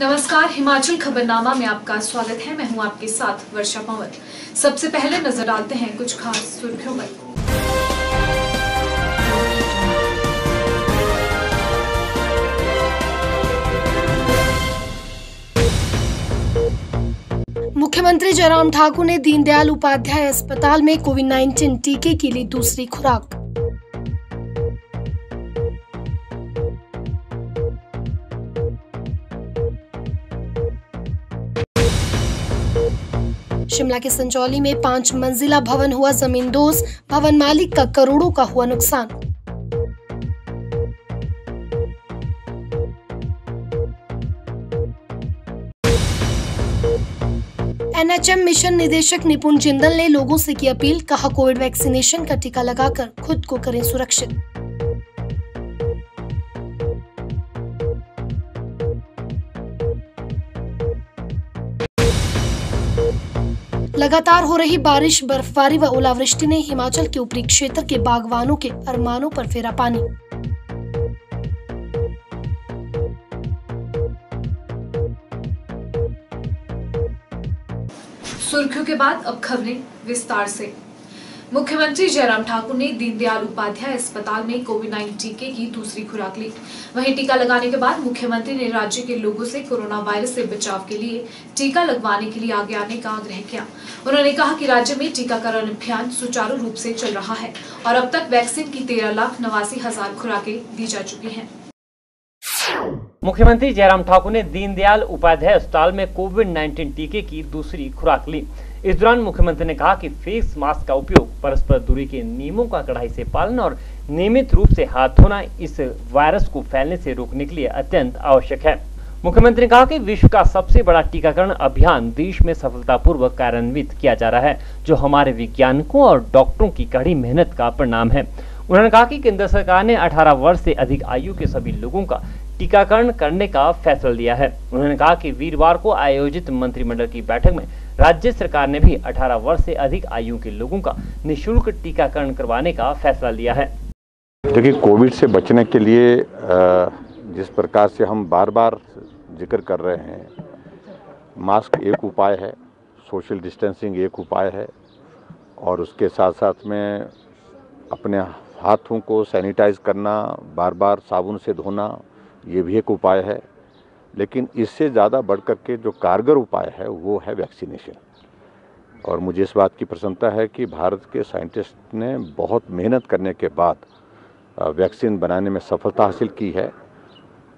नमस्कार, हिमाचल खबरनामा में आपका स्वागत है। मैं हूं आपके साथ वर्षा पंवत। सबसे पहले नजर डालते हैं कुछ खास सुर्खियों पर। मुख्यमंत्री जयराम ठाकुर ने दीनदयाल उपाध्याय अस्पताल में कोविड-19 टीके के लिए दूसरी खुराक। शिमला के संचौली में 5 मंजिला भवन हुआ जमींदोज, भवन मालिक का करोड़ों का हुआ नुकसान। एनएचएम मिशन निदेशक निपुण जिंदल ने लोगों से की अपील, कहा कोविड वैक्सीनेशन का टीका लगाकर खुद को करें सुरक्षित। लगातार हो रही बारिश, बर्फबारी व ओलावृष्टि ने हिमाचल के ऊपरी क्षेत्र के बागवानों के अरमानों पर फेरा पानी। सुर्खियों के बाद अब खबरें विस्तार से। मुख्यमंत्री जयराम ठाकुर ने दीनदयाल उपाध्याय अस्पताल में कोविड-19 टीके की दूसरी खुराक ली। वहीं टीका लगाने के बाद मुख्यमंत्री ने राज्य के लोगों से कोरोना वायरस से बचाव के लिए टीका लगवाने के लिए आगे आने का आग्रह किया। उन्होंने कहा कि राज्य में टीकाकरण अभियान सुचारू रूप से चल रहा है और अब तक वैक्सीन की 13,89,000 खुराकें दी जा चुकी हैं। मुख्यमंत्री जयराम ठाकुर ने दीनदयाल उपाध्याय अस्पताल में कोविड-19 टीके की दूसरी खुराक ली। इस दौरान मुख्यमंत्री ने कहा कि फेस मास्क का उपयोग, परस्पर दूरी के नियमों का कड़ाई से पालन और नियमित रूप से हाथ धोना इस वायरस को फैलने से रोकने के लिए अत्यंत आवश्यक है। मुख्यमंत्री ने कहा कि विश्व का सबसे बड़ा टीकाकरण अभियान देश में सफलतापूर्वक कार्यान्वित किया जा रहा है, जो हमारे वैज्ञानिकों और डॉक्टरों की कड़ी मेहनत का परिणाम है। उन्होंने कहा कि केंद्र सरकार ने 18 वर्ष से अधिक आयु के सभी लोगों का टीकाकरण करने का फैसला लिया है। उन्होंने कहा कि वीरवार को आयोजित मंत्रिमंडल की बैठक में राज्य सरकार ने भी 18 वर्ष से अधिक आयु के लोगों का निःशुल्क टीकाकरण करवाने का फैसला लिया है। देखिए, कोविड से बचने के लिए जिस प्रकार से हम बार बार जिक्र कर रहे हैं, मास्क एक उपाय है, सोशल डिस्टेंसिंग एक उपाय है और उसके साथ साथ में अपने हाथों को सैनिटाइज करना, बार बार साबुन से धोना, ये भी एक उपाय है। लेकिन इससे ज़्यादा बढ़कर के जो कारगर उपाय है वो है वैक्सीनेशन। और मुझे इस बात की प्रसन्नता है कि भारत के साइंटिस्ट ने बहुत मेहनत करने के बाद वैक्सीन बनाने में सफलता हासिल की है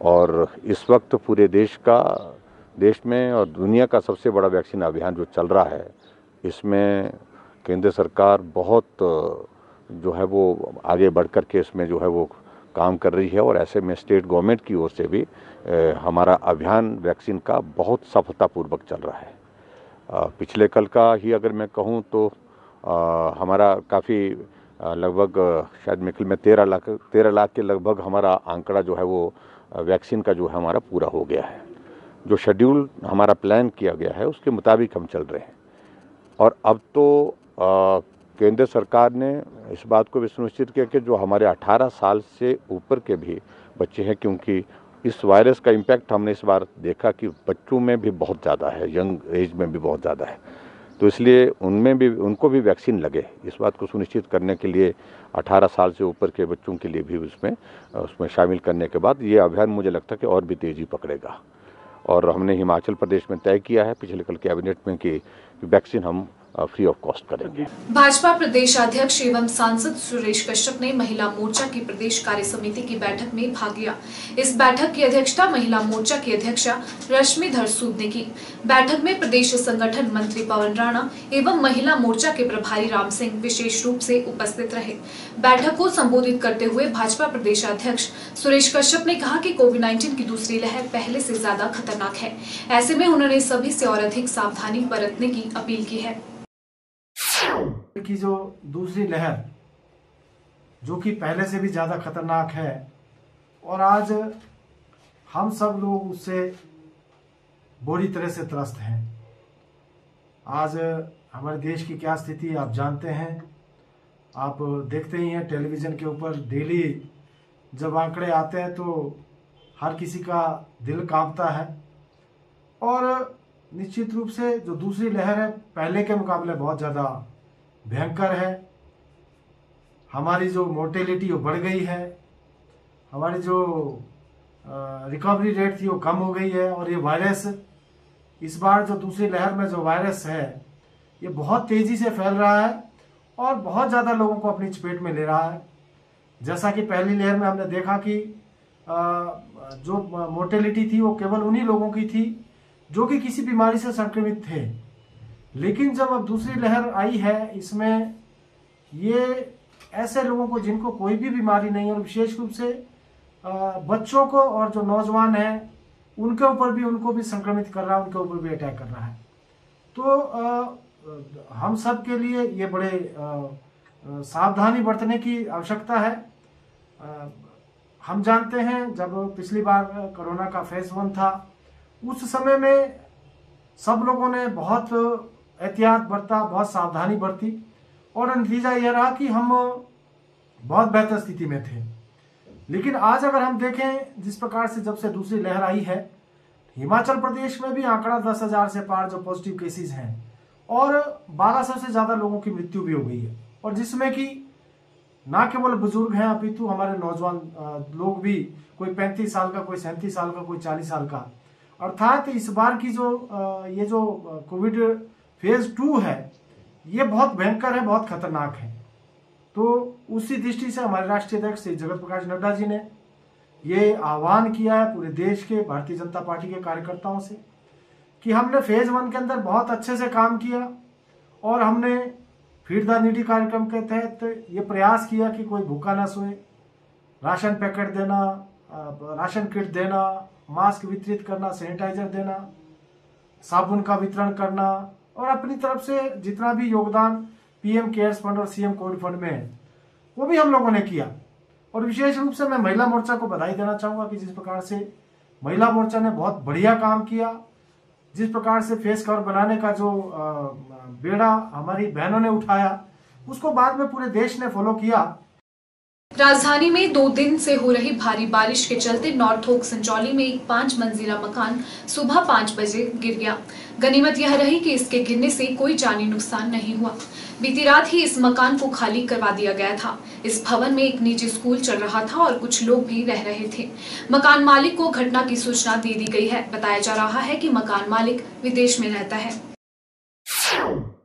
और इस वक्त पूरे देश में और दुनिया का सबसे बड़ा वैक्सीन अभियान जो चल रहा है, इसमें केंद्र सरकार बहुत जो है वो आगे बढ़ कर के इसमें जो है वो काम कर रही है और ऐसे में स्टेट गवर्नमेंट की ओर से भी हमारा अभियान वैक्सीन का बहुत सफलतापूर्वक चल रहा है। पिछले कल का ही अगर मैं कहूँ तो हमारा काफ़ी लगभग शायद मिकल में 13 लाख के लगभग हमारा आंकड़ा जो है वो वैक्सीन का जो है हमारा पूरा हो गया है। जो शेड्यूल हमारा प्लान किया गया है उसके मुताबिक हम चल रहे हैं और अब तो केंद्र सरकार ने इस बात को भी सुनिश्चित किया कि जो हमारे 18 साल से ऊपर के भी बच्चे हैं, क्योंकि इस वायरस का इम्पैक्ट हमने इस बार देखा कि बच्चों में भी बहुत ज़्यादा है, यंग एज में भी बहुत ज़्यादा है, तो इसलिए उनको भी वैक्सीन लगे। इस बात को सुनिश्चित करने के लिए 18 साल से ऊपर के बच्चों के लिए भी उसमें शामिल करने के बाद ये अभियान मुझे लगता है कि और भी तेज़ी पकड़ेगा। और हमने हिमाचल प्रदेश में तय किया है पिछले कल कैबिनेट में कि वैक्सीन हम फ्री ऑफ कॉस्ट करेंगे। भाजपा प्रदेश अध्यक्ष एवं सांसद सुरेश कश्यप ने महिला मोर्चा की प्रदेश कार्य समिति की बैठक में भाग लिया। इस बैठक की अध्यक्षता महिला मोर्चा की अध्यक्षा रश्मिधर सूद ने की। बैठक में प्रदेश संगठन मंत्री पवन राणा एवं महिला मोर्चा के प्रभारी राम सिंह विशेष रूप से उपस्थित रहे। बैठक को संबोधित करते हुए भाजपा प्रदेश अध्यक्ष सुरेश कश्यप ने कहा कि कोविड-19 की दूसरी लहर पहले से ज्यादा खतरनाक है। ऐसे में उन्होंने सभी से और अधिक सावधानी बरतने की अपील की है। की जो दूसरी लहर जो कि पहले से भी ज़्यादा खतरनाक है और आज हम सब लोग उससे बुरी तरह से त्रस्त हैं। आज हमारे देश की क्या स्थिति आप जानते हैं, आप देखते ही हैं टेलीविज़न के ऊपर डेली जब आंकड़े आते हैं तो हर किसी का दिल कांपता है और निश्चित रूप से जो दूसरी लहर है पहले के मुकाबले बहुत ज़्यादा भयंकर है। हमारी जो मोर्टेलिटी वो बढ़ गई है, हमारी जो रिकवरी रेट थी वो कम हो गई है। और ये वायरस इस बार जो दूसरी लहर में जो वायरस है ये बहुत तेज़ी से फैल रहा है और बहुत ज़्यादा लोगों को अपनी चपेट में ले रहा है। जैसा कि पहली लहर में हमने देखा कि जो मोर्टेलिटी थी वो केवल उन्हीं लोगों की थी जो कि किसी बीमारी से संक्रमित थे, लेकिन जब अब दूसरी लहर आई है इसमें ये ऐसे लोगों को जिनको कोई भी बीमारी नहीं है और विशेष रूप से बच्चों को और जो नौजवान हैं उनके ऊपर भी उनको भी संक्रमित कर रहा है, उनके ऊपर भी अटैक कर रहा है। तो हम सब के लिए ये बड़े सावधानी बरतने की आवश्यकता है। हम जानते हैं जब पिछली बार कोरोना का फेज 1 था उस समय में सब लोगों ने बहुत एहतियात बरता, बहुत सावधानी बरती और नतीजा यह रहा कि हम बहुत बेहतर स्थिति में थे। लेकिन आज अगर हम देखें जिस प्रकार से जब से दूसरी लहर आई है, हिमाचल प्रदेश में भी आंकड़ा 10,000 से पार जो पॉजिटिव केसेस हैं और 1200 से ज़्यादा लोगों की मृत्यु भी हो गई है, और जिसमें कि ना केवल बुजुर्ग हैं अपितु हमारे नौजवान लोग भी, कोई 35 साल का, कोई 37 साल का, कोई 40 साल का। अर्थात इस बार की जो ये जो कोविड फेज 2 है ये बहुत भयंकर है, बहुत खतरनाक है। तो उसी दृष्टि से हमारे राष्ट्रीय अध्यक्ष श्री जगत प्रकाश नड्डा जी ने ये आह्वान किया है पूरे देश के भारतीय जनता पार्टी के कार्यकर्ताओं से कि हमने फेज 1 के अंदर बहुत अच्छे से काम किया और हमने फीड द नीडी कार्यक्रम के तहत ये प्रयास किया कि कोई भूखा ना सोए, राशन पैकेट देना, राशन किट देना, मास्क वितरित करना, सैनिटाइजर देना, साबुन का वितरण करना और अपनी तरफ से जितना भी योगदान पीएम केयर्स फंड और सीएम कोविड फंड में है वो भी हम लोगों ने किया। और विशेष रूप से मैं महिला मोर्चा को बधाई देना चाहूँगा कि जिस प्रकार से महिला मोर्चा ने बहुत बढ़िया काम किया, जिस प्रकार से फेस कवर बनाने का जो बेड़ा हमारी बहनों ने उठाया उसको बाद में पूरे देश ने फॉलो किया। राजधानी में 2 दिन से हो रही भारी बारिश के चलते नॉर्थ ओक संजौली में एक 5 मंजिला मकान सुबह 5 बजे गिर गया। गनीमत यह रही कि इसके गिरने से कोई जानी नुकसान नहीं हुआ। बीती रात ही इस मकान को खाली करवा दिया गया था। इस भवन में एक निजी स्कूल चल रहा था और कुछ लोग भी रह रहे थे। मकान मालिक को घटना की सूचना दे दी गई है। बताया जा रहा है कि मकान मालिक विदेश में रहता है।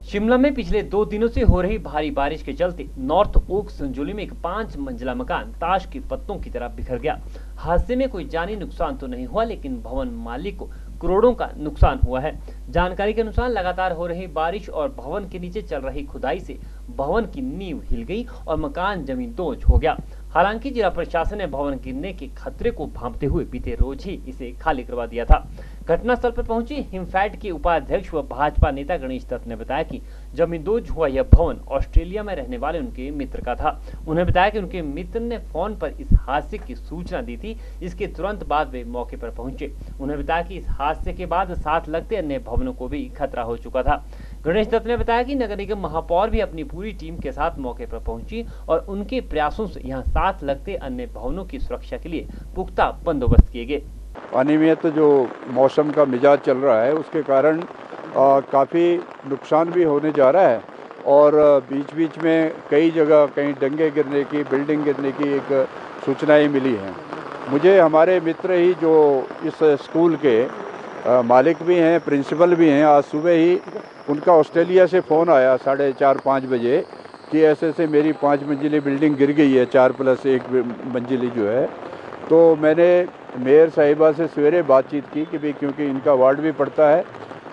शिमला में पिछले 2 दिनों से हो रही भारी बारिश के चलते नॉर्थ ओक संजौली में एक 5 मंजिला मकान ताश के पत्तों की तरह बिखर गया। हादसे में कोई जानी नुकसान तो नहीं हुआ, लेकिन भवन मालिक को करोड़ों का नुकसान हुआ है। जानकारी के अनुसार लगातार हो रही बारिश और भवन के नीचे चल रही खुदाई से भवन की नींव हिल गई और मकान जमींदोज हो गया। हालांकि जिला प्रशासन ने भवन गिरने के खतरे को भांपते हुए बीते रोज ही इसे खाली करवा दिया था। घटनास्थल पर पहुंची हिमफैड के उपाध्यक्ष व भाजपा नेता गणेश दत्त ने बताया कि जमींदोज हुआ यह भवन ऑस्ट्रेलिया में रहने वाले उनके मित्र का था। उन्हें बताया कि उनके मित्र ने फोन पर इस हादसे की सूचना दी थी। इसके तुरंत बाद वे मौके पर पहुंचे। उन्हें बताया कि इस हादसे के बाद साथ लगते अन्य भवनों को भी खतरा हो चुका था। गणेश दत्त ने बताया कि नगर निगम महापौर भी अपनी पूरी टीम के साथ मौके पर पहुंची और उनके प्रयासों से यहां साथ लगते अन्य भवनों की सुरक्षा के लिए पुख्ता बंदोबस्त किए गए। अनियमित जो मौसम का मिजाज चल रहा है उसके कारण काफ़ी नुकसान भी होने जा रहा है और बीच बीच में कई जगह कहीं डंगे गिरने की, बिल्डिंग गिरने की एक सूचनाएं मिली हैं। मुझे हमारे मित्र ही जो इस स्कूल के मालिक भी हैं, प्रिंसिपल भी हैं, आज सुबह ही उनका ऑस्ट्रेलिया से फ़ोन आया 4:30-5 बजे कि ऐसे ऐसे मेरी 5 मंजिली बिल्डिंग गिर गई है, 4+1 मंजिली जो है। तो मैंने मेयर साहिबा से सवेरे बातचीत की कि भाई क्योंकि इनका वार्ड भी पड़ता है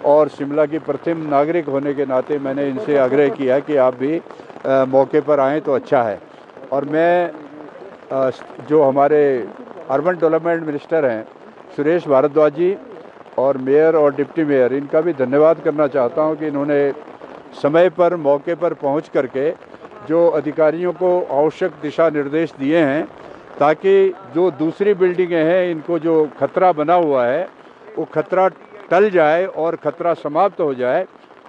और शिमला की प्रथम नागरिक होने के नाते मैंने इनसे आग्रह किया कि आप भी मौके पर आएँ तो अच्छा है। और मैं जो हमारे अर्बन डेवलपमेंट मिनिस्टर हैं सुरेश भारद्वाज जी और मेयर और डिप्टी मेयर, इनका भी धन्यवाद करना चाहता हूं कि इन्होंने समय पर मौके पर पहुंच करके जो अधिकारियों को आवश्यक दिशा निर्देश दिए हैं ताकि जो दूसरी बिल्डिंगें हैं इनको जो खतरा बना हुआ है वो खतरा टल जाए और खतरा समाप्त हो जाए।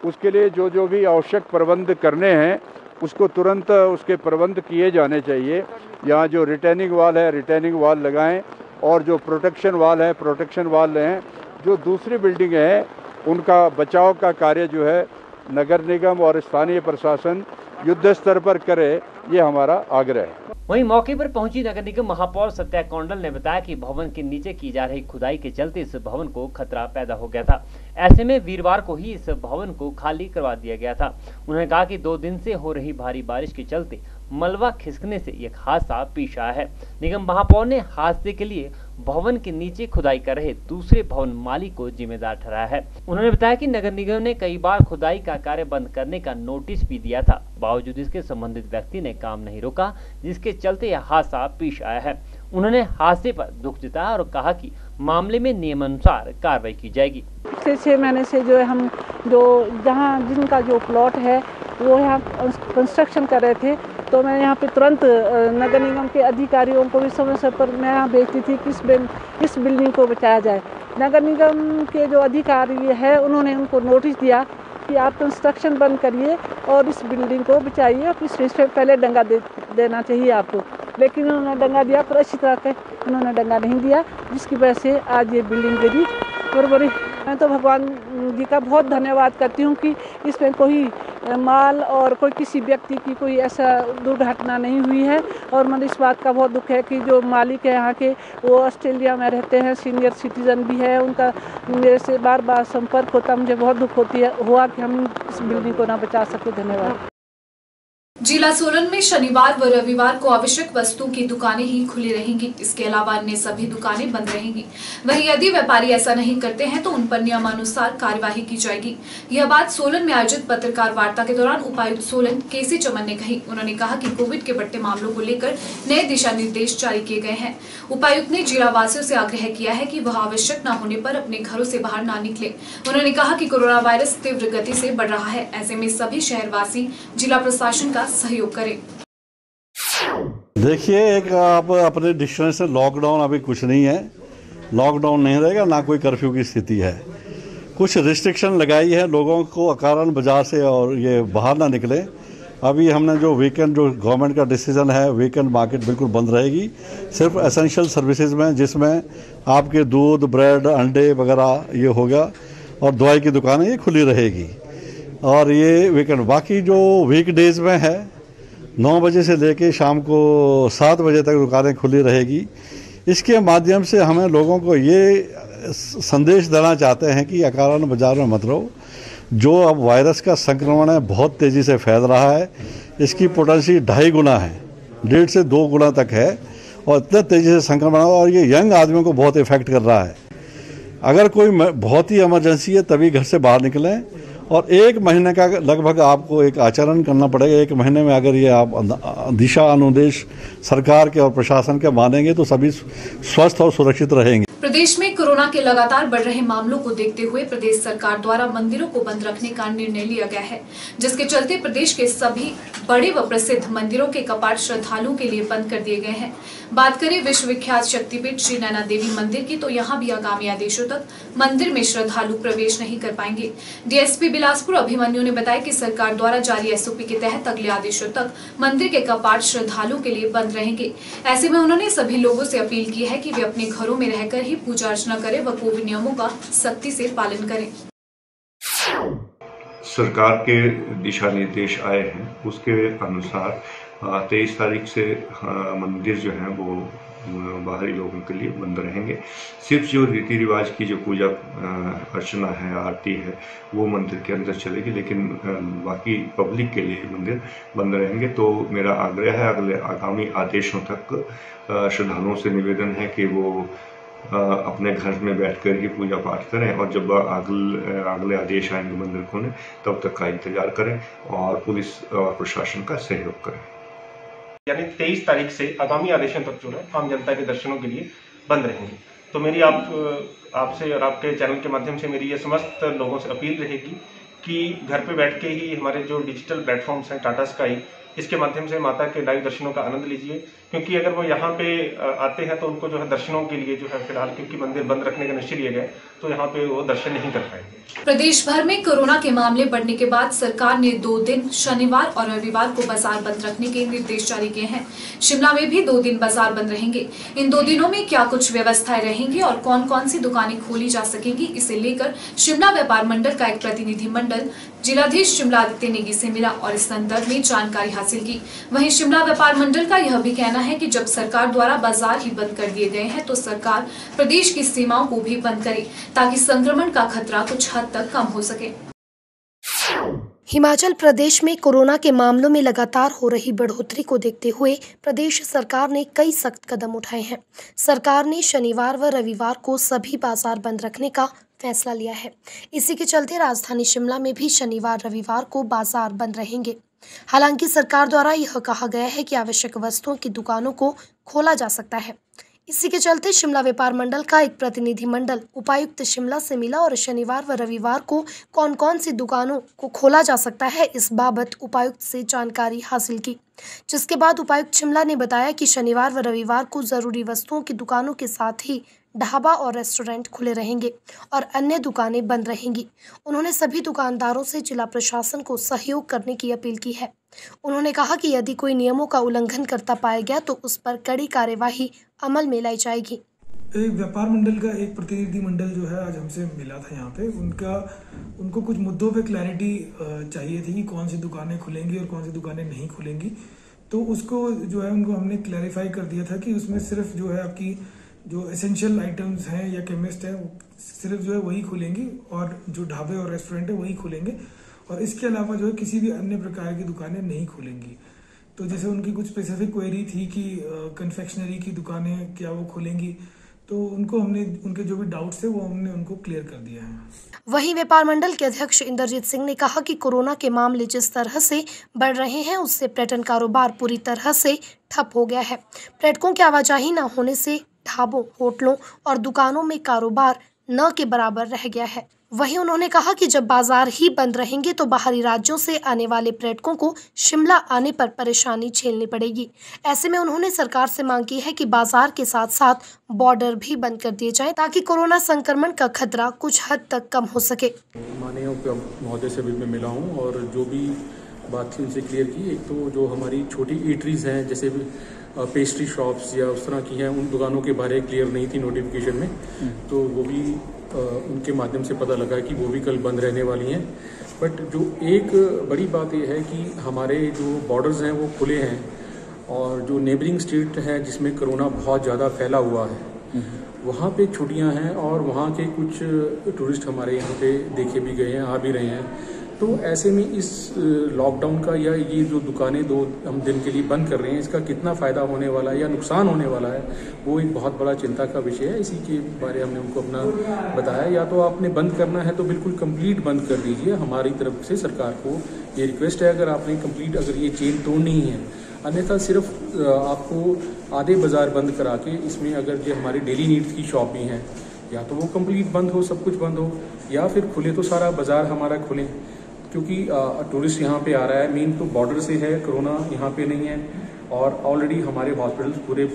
उसके लिए जो जो भी आवश्यक प्रबंध करने हैं उसको तुरंत उसके प्रबंध किए जाने चाहिए। यहाँ जो रिटेनिंग वाल है रिटेनिंग वाल लगाएं और जो प्रोटेक्शन वाल है प्रोटेक्शन वाल लें जो दूसरी बिल्डिंग है उनका बचाव का कार्य जो है नगर निगम और स्थानीय प्रशासन युद्ध स्तर पर करे, ये हमारा आग्रह है। वहीं मौके पर पहुंची नगर निगम महापौर सत्या कौंडल ने बताया कि भवन के नीचे की जा रही खुदाई के चलते इस भवन को खतरा पैदा हो गया था। ऐसे में वीरवार को ही इस भवन को खाली करवा दिया गया था। उन्होंने कहा कि 2 दिन से हो रही भारी बारिश के चलते मलबा खिसकने से एक हादसा पेश आया है। निगम महापौर ने हादसे के लिए भवन के नीचे खुदाई कर रहे दूसरे भवन मालिक को जिम्मेदार ठहराया है। उन्होंने बताया कि नगर निगम ने कई बार खुदाई का कार्य बंद करने का नोटिस भी दिया था, बावजूद इसके संबंधित व्यक्ति ने काम नहीं रोका, जिसके चलते यह हादसा पेश आया है। उन्होंने हादसे पर दुख जताया और कहा कि मामले में नियमानुसार कार्रवाई की जाएगी। पिछले 6 महीने से जो है हम जहाँ जिनका जो प्लॉट है वो यहाँ कंस्ट्रक्शन कर रहे थे, तो मैं यहाँ पे तुरंत नगर निगम के अधिकारियों को भी समय पर मैं यहाँ भेजती थी कि इस बिल्डिंग को बचाया जाए। नगर निगम के जो अधिकारी है उन्होंने उनको नोटिस दिया कि आप कंस्ट्रक्शन बंद करिए और इस बिल्डिंग को बचाइए और इस पे पहले डंगा देना चाहिए आपको, लेकिन उन्होंने डंगा दिया पर अच्छी तरह से उन्होंने डंगा नहीं दिया, जिसकी वजह से आज ये बिल्डिंग गिरी। और बड़ी मैं तो भगवान जी का बहुत धन्यवाद करती हूँ कि इसमें कोई माल और कोई किसी व्यक्ति की कोई ऐसा दुर्घटना नहीं हुई है। और मुझे इस बात का बहुत दुख है कि जो मालिक है यहाँ के वो ऑस्ट्रेलिया में रहते हैं, सीनियर सिटीजन भी है, उनका मेरे से बार बार संपर्क होता, मुझे बहुत दुख हुआ कि हम इस बिल्डिंग को ना बचा सके। धन्यवाद। जिला सोलन में शनिवार व रविवार को आवश्यक वस्तुओं की दुकानें ही खुली रहेंगी। इसके अलावा अन्य सभी दुकानें बंद रहेंगी। वहीं यदि व्यापारी ऐसा नहीं करते हैं तो उन पर नियमानुसार कार्यवाही की जाएगी। यह बात सोलन में आयोजित पत्रकार वार्ता के दौरान उपायुक्त सोलन केसी चमन ने कही। उन्होंने कहा कि कोविड के बढ़ते मामलों को लेकर नए दिशा निर्देश जारी किए गए हैं। उपायुक्त ने जिला वासियों से आग्रह किया है कि वह आवश्यक न होने पर अपने घरों से बाहर न निकले। उन्होंने कहा कि कोरोना वायरस तीव्र गति से बढ़ रहा है, ऐसे में सभी शहरवासी जिला प्रशासन का सहयोग करें। देखिए, एक आप अपने डिक्शनरी से लॉकडाउन अभी कुछ नहीं है, लॉकडाउन नहीं रहेगा, ना कोई कर्फ्यू की स्थिति है। कुछ रिस्ट्रिक्शन लगाई है लोगों को अकारण बाजार से और ये बाहर ना निकले। अभी हमने जो वीकेंड जो गवर्नमेंट का डिसीजन है, वीकेंड मार्केट बिल्कुल बंद रहेगी, सिर्फ एसेंशियल सर्विसेज में, जिसमें आपके दूध, ब्रेड, अंडे वगैरह ये हो गया, और दवाई की दुकानें ये खुली रहेगी। और ये वीकेंड, बाकी जो वीकडेज में है 9 बजे से लेके शाम को 7 बजे तक दुकानें खुली रहेगी। इसके माध्यम से हमें लोगों को ये संदेश देना चाहते हैं कि अकारण बाजार में मत रहो। जो अब वायरस का संक्रमण है बहुत तेज़ी से फैल रहा है, इसकी पोटेंसी 2.5 गुना है, 1.5 से 2 गुना तक है, और इतना तेज़ी से संक्रमण, और ये यंग आदमियों को बहुत इफेक्ट कर रहा है। अगर कोई बहुत ही इमरजेंसी है तभी घर से बाहर निकलें, और 1 महीने का लगभग आपको एक आचरण करना पड़ेगा। 1 महीने में अगर ये आप दिशा अनुदेश सरकार के और प्रशासन के मानेंगे तो सभी स्वस्थ और सुरक्षित रहेंगे। प्रदेश में कोरोना के लगातार बढ़ रहे मामलों को देखते हुए प्रदेश सरकार द्वारा मंदिरों को बंद रखने का निर्णय लिया गया है, जिसके चलते प्रदेश के सभी बड़े व प्रसिद्ध मंदिरों के कपाट श्रद्धालुओं के लिए बंद कर दिए गए हैं। बात करें विश्व विख्यात शक्तिपीठ श्री नैना देवी मंदिर की, तो यहाँ भी आगामी आदेशों तक मंदिर में श्रद्धालु प्रवेश नहीं कर पाएंगे। डीएसपी बिलासपुर अभिमन्यु ने बताया कि सरकार द्वारा जारी एसओपी के तहत अगले आदेशों तक मंदिर के कपाट श्रद्धालुओं के लिए बंद रहेंगे। ऐसे में उन्होंने सभी लोगों से अपील की है कि वे अपने घरों में रहकर ही पूजा अर्चना करें व कोविड नियमों का सख्ती से पालन करें। सरकार के दिशा निर्देश आए हैं, उसके अनुसार 23 तारीख से मंदिर जो है वो बाहरी लोगों के लिए बंद रहेंगे। सिर्फ जो रीति रिवाज की जो पूजा अर्चना है, आरती है, वो मंदिर के अंदर चलेगी, लेकिन बाकी पब्लिक के लिए मंदिर बंद रहेंगे। तो मेरा आग्रह है, अगले आगामी आदेशों तक श्रद्धालुओं से निवेदन है कि वो अपने घर में बैठकर ही पूजा पाठ करें, और जब अगले आदेश आएंगे मंदिर खोलने तब तक का इंतजार करें और पुलिस और प्रशासन का सहयोग करें। यानी 23 तारीख से आगामी आदेशों तक जो है आम जनता के दर्शनों के लिए बंद रहेंगे। तो मेरी आपसे और आपके चैनल के माध्यम से मेरी ये समस्त लोगों से अपील रहेगी कि घर पे बैठ के ही हमारे जो डिजिटल प्लेटफॉर्म्स हैं टाटा स्काई, इसके माध्यम से माता के लाइव दर्शनों का आनंद लीजिए। क्योंकि अगर वो यहाँ पे आते हैं तो उनको जो है दर्शनों के लिए जो है फिलहाल, क्योंकि मंदिर बंद रखने का निश्चय लिया गया, तो यहाँ पे वो दर्शन नहीं कर पाएंगे। प्रदेश भर में कोरोना के मामले बढ़ने के बाद सरकार ने 2 दिन शनिवार और रविवार को बाजार बंद रखने के निर्देश जारी किए हैं। शिमला में भी 2 दिन बाजार बंद रहेंगे। इन 2 दिनों में क्या कुछ व्यवस्थाएं रहेंगी और कौन कौन सी दुकानें खोली जा सकेंगी, इसे लेकर शिमला व्यापार मंडल का एक प्रतिनिधि मंडल जिलाधीश शिमला आदित्य नेगी से मिला और इस संदर्भ में जानकारी हासिल की। वहीं शिमला व्यापार मंडल का यह भी कहना है कि जब सरकार द्वारा बाजार ही बंद कर दिए गए हैं तो सरकार प्रदेश की सीमाओं को भी बंद करे ताकि संक्रमण का खतरा कुछ हद तक कम हो सके। हिमाचल प्रदेश में कोरोना के मामलों में लगातार हो रही बढ़ोतरी को देखते हुए प्रदेश सरकार ने कई सख्त कदम उठाए हैं। सरकार ने शनिवार व रविवार को सभी बाजार बंद रखने का फैसला लिया है। इसी के चलते राजधानी शिमला में भी शनिवार रविवार को बाजार बंद रहेंगे। हालांकि सरकार द्वारा यह कहा गया है कि आवश्यक वस्तुओं की दुकानों को खोला जा सकता है। इसी के चलते शिमला व्यापार मंडल का एक प्रतिनिधि मंडल उपायुक्त शिमला से मिला और शनिवार व रविवार को कौन कौन सी दुकानों को खोला जा सकता है इस बाबत उपायुक्त से जानकारी हासिल की, जिसके बाद उपायुक्त शिमला ने बताया कि शनिवार व रविवार को जरूरी वस्तुओं की दुकानों के साथ ही ढाबा और रेस्टोरेंट खुले रहेंगे और अन्य दुकानें बंद रहेंगी। उन्होंने सभी दुकानदारों से जिला प्रशासन को सहयोग करने की अपील की है। उन्होंने कहा कि यदि कोई नियमों का उल्लंघन करता पाया गया तो उस पर कड़ी कार्यवाही अमल में लाई जाएगी। एक व्यापार मंडल का एक प्रतिनिधि मंडल जो है आज हमसे मिला था यहाँ पे। उनको कुछ मुद्दों पे क्लैरिटी चाहिए थी कि कौन सी दुकानें खुलेंगी और कौन सी दुकानें नहीं खुलेंगी। तो उसको जो है उनको हमने क्लैरिफाई कर दिया था कि उसमें सिर्फ जो है आपकी जो एसेंशियल आइटम्स हैं या केमिस्ट है सिर्फ जो है वही खुलेंगी और जो ढाबे और रेस्टोरेंट है वही खुलेंगे और इसके अलावा जो है किसी भी अन्य प्रकार की दुकानें नहीं खुलेंगी। तो जैसे उनकी कुछ स्पेसिफिक क्वेरी थी कि कन्फेक्शनरी की दुकानें क्या वो खुलेंगी, तो उनको हमने उनके जो भी डाउट्स थे वो हमने उनको क्लियर कर दिया है। वहीं व्यापार मंडल के अध्यक्ष इंद्रजीत सिंह ने कहा कि कोरोना के मामले जिस तरह से बढ़ रहे हैं उससे पर्यटन कारोबार पूरी तरह से ठप हो गया है। पर्यटकों की आवाजाही न होने से ढाबों, होटलों और दुकानों में कारोबार न के बराबर रह गया है। वहीं उन्होंने कहा कि जब बाजार ही बंद रहेंगे तो बाहरी राज्यों से आने वाले पर्यटकों को शिमला आने पर परेशानी झेलनी पड़ेगी। ऐसे में उन्होंने सरकार से मांग की है कि बाजार के साथ साथ बॉर्डर भी बंद कर दिए जाएं ताकि कोरोना संक्रमण का खतरा कुछ हद तक कम हो सके। माननीय महोदय से भी मैं मिला हूँ और जो भी बात थी उनसे क्लियर की। एक तो जो हमारी छोटी ईटरीज हैं जैसे पेस्ट्री शॉप्स या उस तरह की हैं, उन दुकानों के बारे क्लियर नहीं थी नोटिफिकेशन में, तो वो भी उनके माध्यम से पता लगा कि वो भी कल बंद रहने वाली हैं। बट जो एक बड़ी बात ये है कि हमारे जो बॉर्डर्स हैं वो खुले हैं और जो नेबरिंग स्टेट है जिसमें कोरोना बहुत ज़्यादा फैला हुआ है वहाँ पे छुट्टियाँ हैं और वहाँ के कुछ टूरिस्ट हमारे यहाँ पे देखे भी गए हैं, आ भी रहे हैं। तो ऐसे में इस लॉकडाउन का या ये जो दुकानें 2 हम दिन के लिए बंद कर रहे हैं इसका कितना फ़ायदा होने वाला है या नुकसान होने वाला है, वो एक बहुत बड़ा चिंता का विषय है। इसी के बारे हमने उनको अपना बताया। या तो आपने बंद करना है तो बिल्कुल कंप्लीट बंद कर दीजिए। हमारी तरफ से सरकार को ये रिक्वेस्ट है, अगर आपने कंप्लीट अगर ये चेन तोड़नी ही है, अन्यथा सिर्फ आपको आधे बाज़ार बंद करा के इसमें अगर जो हमारी डेली नीड्स की शॉप भी हैं या तो वो कंप्लीट बंद हो, सब कुछ बंद हो, या फिर खुले तो सारा बाज़ार हमारा खुले, क्योंकि टूरिस्ट यहाँ पे आ रहा है। मेन तो बॉर्डर से है, कोरोना यहाँ पे नहीं है और ऑलरेडी हमारे हॉस्पिटल्स पूरे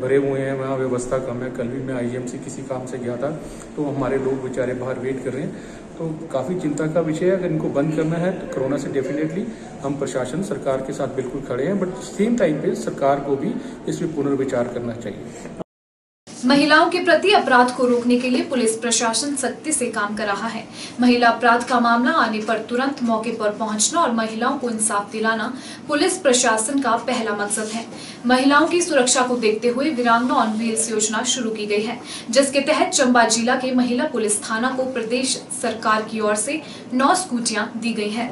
भरे हुए हैं, वहाँ व्यवस्था कम है। कल भी मैं IGM किसी काम से गया था तो हमारे लोग बेचारे बाहर वेट कर रहे हैं। तो काफ़ी चिंता का विषय है। अगर इनको बंद करना है तो कोरोना से डेफिनेटली हम प्रशासन सरकार के साथ बिल्कुल खड़े हैं, बट सेम टाइम पे सरकार को भी इसमें पुनर्विचार करना चाहिए। महिलाओं के प्रति अपराध को रोकने के लिए पुलिस प्रशासन सख्ती से काम कर रहा है। महिला अपराध का मामला आने पर तुरंत मौके पर पहुंचना और महिलाओं को इंसाफ दिलाना पुलिस प्रशासन का पहला मकसद है। महिलाओं की सुरक्षा को देखते हुए वीरांगना ऑन व्हील्स योजना शुरू की गई है, जिसके तहत चंबा जिला के महिला पुलिस थाना को प्रदेश सरकार की ओर से 9 स्कूटियां दी गई हैं।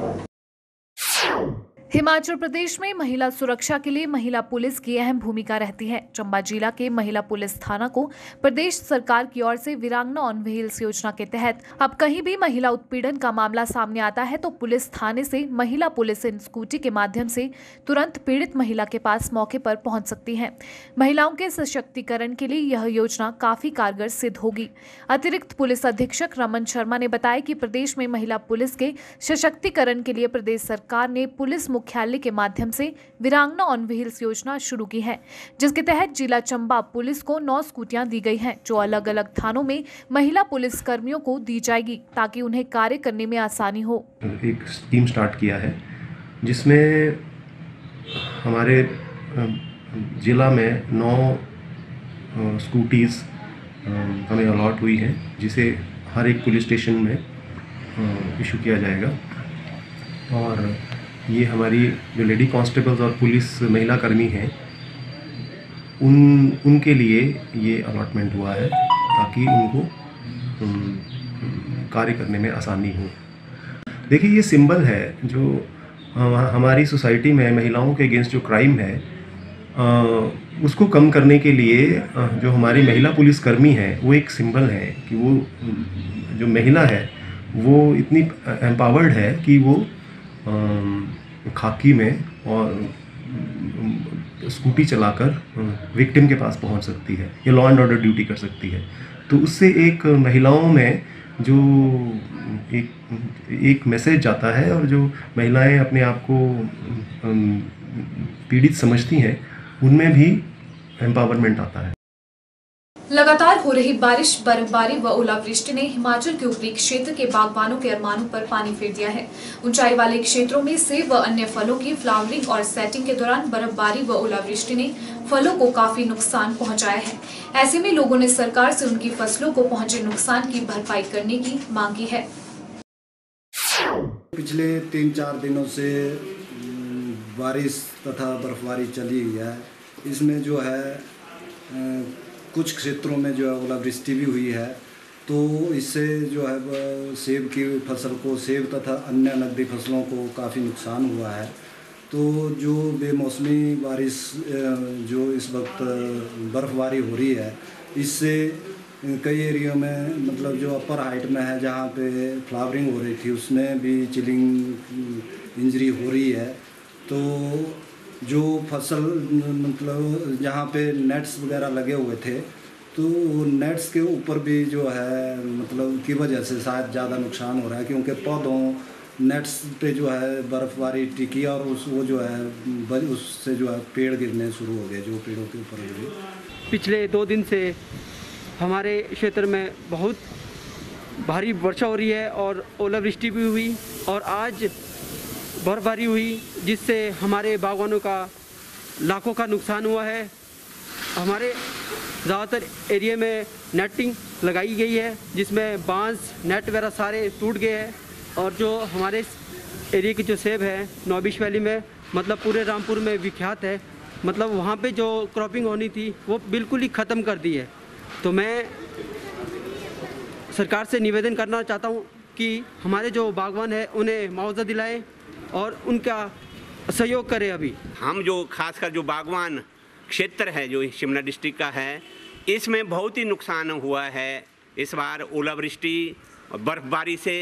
हिमाचल प्रदेश में महिला सुरक्षा के लिए महिला पुलिस की अहम भूमिका रहती है। चंबा जिला के महिला पुलिस थाना को प्रदेश सरकार की ओर से वीरांगना ऑन व्हील्स योजना के तहत अब कहीं भी महिला उत्पीड़न का मामला सामने आता है तो पुलिस थाने से महिला पुलिस इन स्कूटी के माध्यम से तुरंत पीड़ित महिला के पास मौके पर पहुंच सकती है। महिलाओं के सशक्तिकरण के लिए यह योजना काफी कारगर सिद्ध होगी। अतिरिक्त पुलिस अधीक्षक रमन शर्मा ने बताया कि प्रदेश में महिला पुलिस के सशक्तिकरण के लिए प्रदेश सरकार ने पुलिस मुख्यालय के माध्यम से वीरांगना ऑन व्हील्स योजना शुरू की है, जिसके तहत जिला चंबा पुलिस को 9 स्कूटियां दी गई हैं, जो अलग अलग थानों में महिला पुलिस कर्मियों को दी जाएगी ताकि उन्हें कार्य करने में आसानी हो। एक स्कीम स्टार्ट किया है जिसमें हमारे जिला में 9 स्कूटीज़ हमें अलॉट हुई है, जिसे हर एक पुलिस स्टेशन में इशू किया जाएगा। और ये हमारी जो लेडी कांस्टेबल्स और पुलिस महिला कर्मी हैं उनके लिए ये अलॉटमेंट हुआ है ताकि उनको कार्य करने में आसानी हो। देखिए, ये सिंबल है जो हमारी सोसाइटी में महिलाओं के अगेंस्ट जो क्राइम है उसको कम करने के लिए जो हमारी महिला पुलिसकर्मी है वो एक सिंबल है कि वो जो महिला है वो इतनी एम्पावर्ड है कि वो खाकी में और स्कूटी चलाकर विक्टिम के पास पहुंच सकती है या लॉ एंड ऑर्डर ड्यूटी कर सकती है। तो उससे एक महिलाओं में जो एक मैसेज जाता है और जो महिलाएं अपने आप को पीड़ित समझती हैं उनमें भी एम्पावरमेंट आता है। लगातार हो रही बारिश, बर्फबारी व ओलावृष्टि ने हिमाचल के ऊपरी क्षेत्र के बागबानों के अरमानों पर पानी फेर दिया है। ऊंचाई वाले क्षेत्रों में सेब व अन्य फलों की फ्लावरिंग और सेटिंग के दौरान बर्फबारी व ओलावृष्टि ने फलों को काफी नुकसान पहुंचाया है। ऐसे में लोगों ने सरकार से उनकी फसलों को पहुंचे नुकसान की भरपाई करने की मांग की है। पिछले 3-4 दिनों से बारिश तथा बर्फबारी चली हुई है। इसमें जो है कुछ क्षेत्रों में जो है ओलावृष्टि भी हुई है, तो इससे जो है सेब की फसल को, सेब तथा अन्य नकदी फसलों को काफ़ी नुकसान हुआ है। तो जो बेमौसमी बारिश जो इस वक्त बर्फबारी हो रही है, इससे कई एरिया में मतलब जो अपर हाइट में है जहाँ पे फ्लावरिंग हो रही थी उसमें भी चिलिंग इंजरी हो रही है। तो जो फसल मतलब जहाँ पे नेट्स वगैरह लगे हुए थे तो नेट्स के ऊपर भी जो है मतलब की वजह से शायद ज़्यादा नुकसान हो रहा है, क्योंकि पौधों नेट्स पे जो है बर्फबारी टिकी और वो जो है उससे जो है पेड़ गिरने शुरू हो गए, जो पेड़ों के ऊपर गिरे। पिछले 2 दिन से हमारे क्षेत्र में बहुत भारी वर्षा हो रही है और ओलावृष्टि भी हुई और आज बर्फबारी हुई, जिससे हमारे बागवानों का लाखों का नुकसान हुआ है। हमारे ज़्यादातर एरिया में नेटिंग लगाई गई है जिसमें बांस नेट वगैरह सारे टूट गए हैं और जो हमारे एरिया की जो सेब है नौबिश वैली में मतलब पूरे रामपुर में विख्यात है, मतलब वहाँ पे जो क्रॉपिंग होनी थी वो बिल्कुल ही ख़त्म कर दी है। तो मैं सरकार से निवेदन करना चाहता हूँ कि हमारे जो बागवान है उन्हें मुआवजा दिलाएं और उनका सहयोग करें। अभी हम जो खासकर जो बागवान क्षेत्र है जो शिमला डिस्ट्रिक्ट का है, इसमें बहुत ही नुकसान हुआ है इस बार ओलावृष्टि और बर्फबारी से।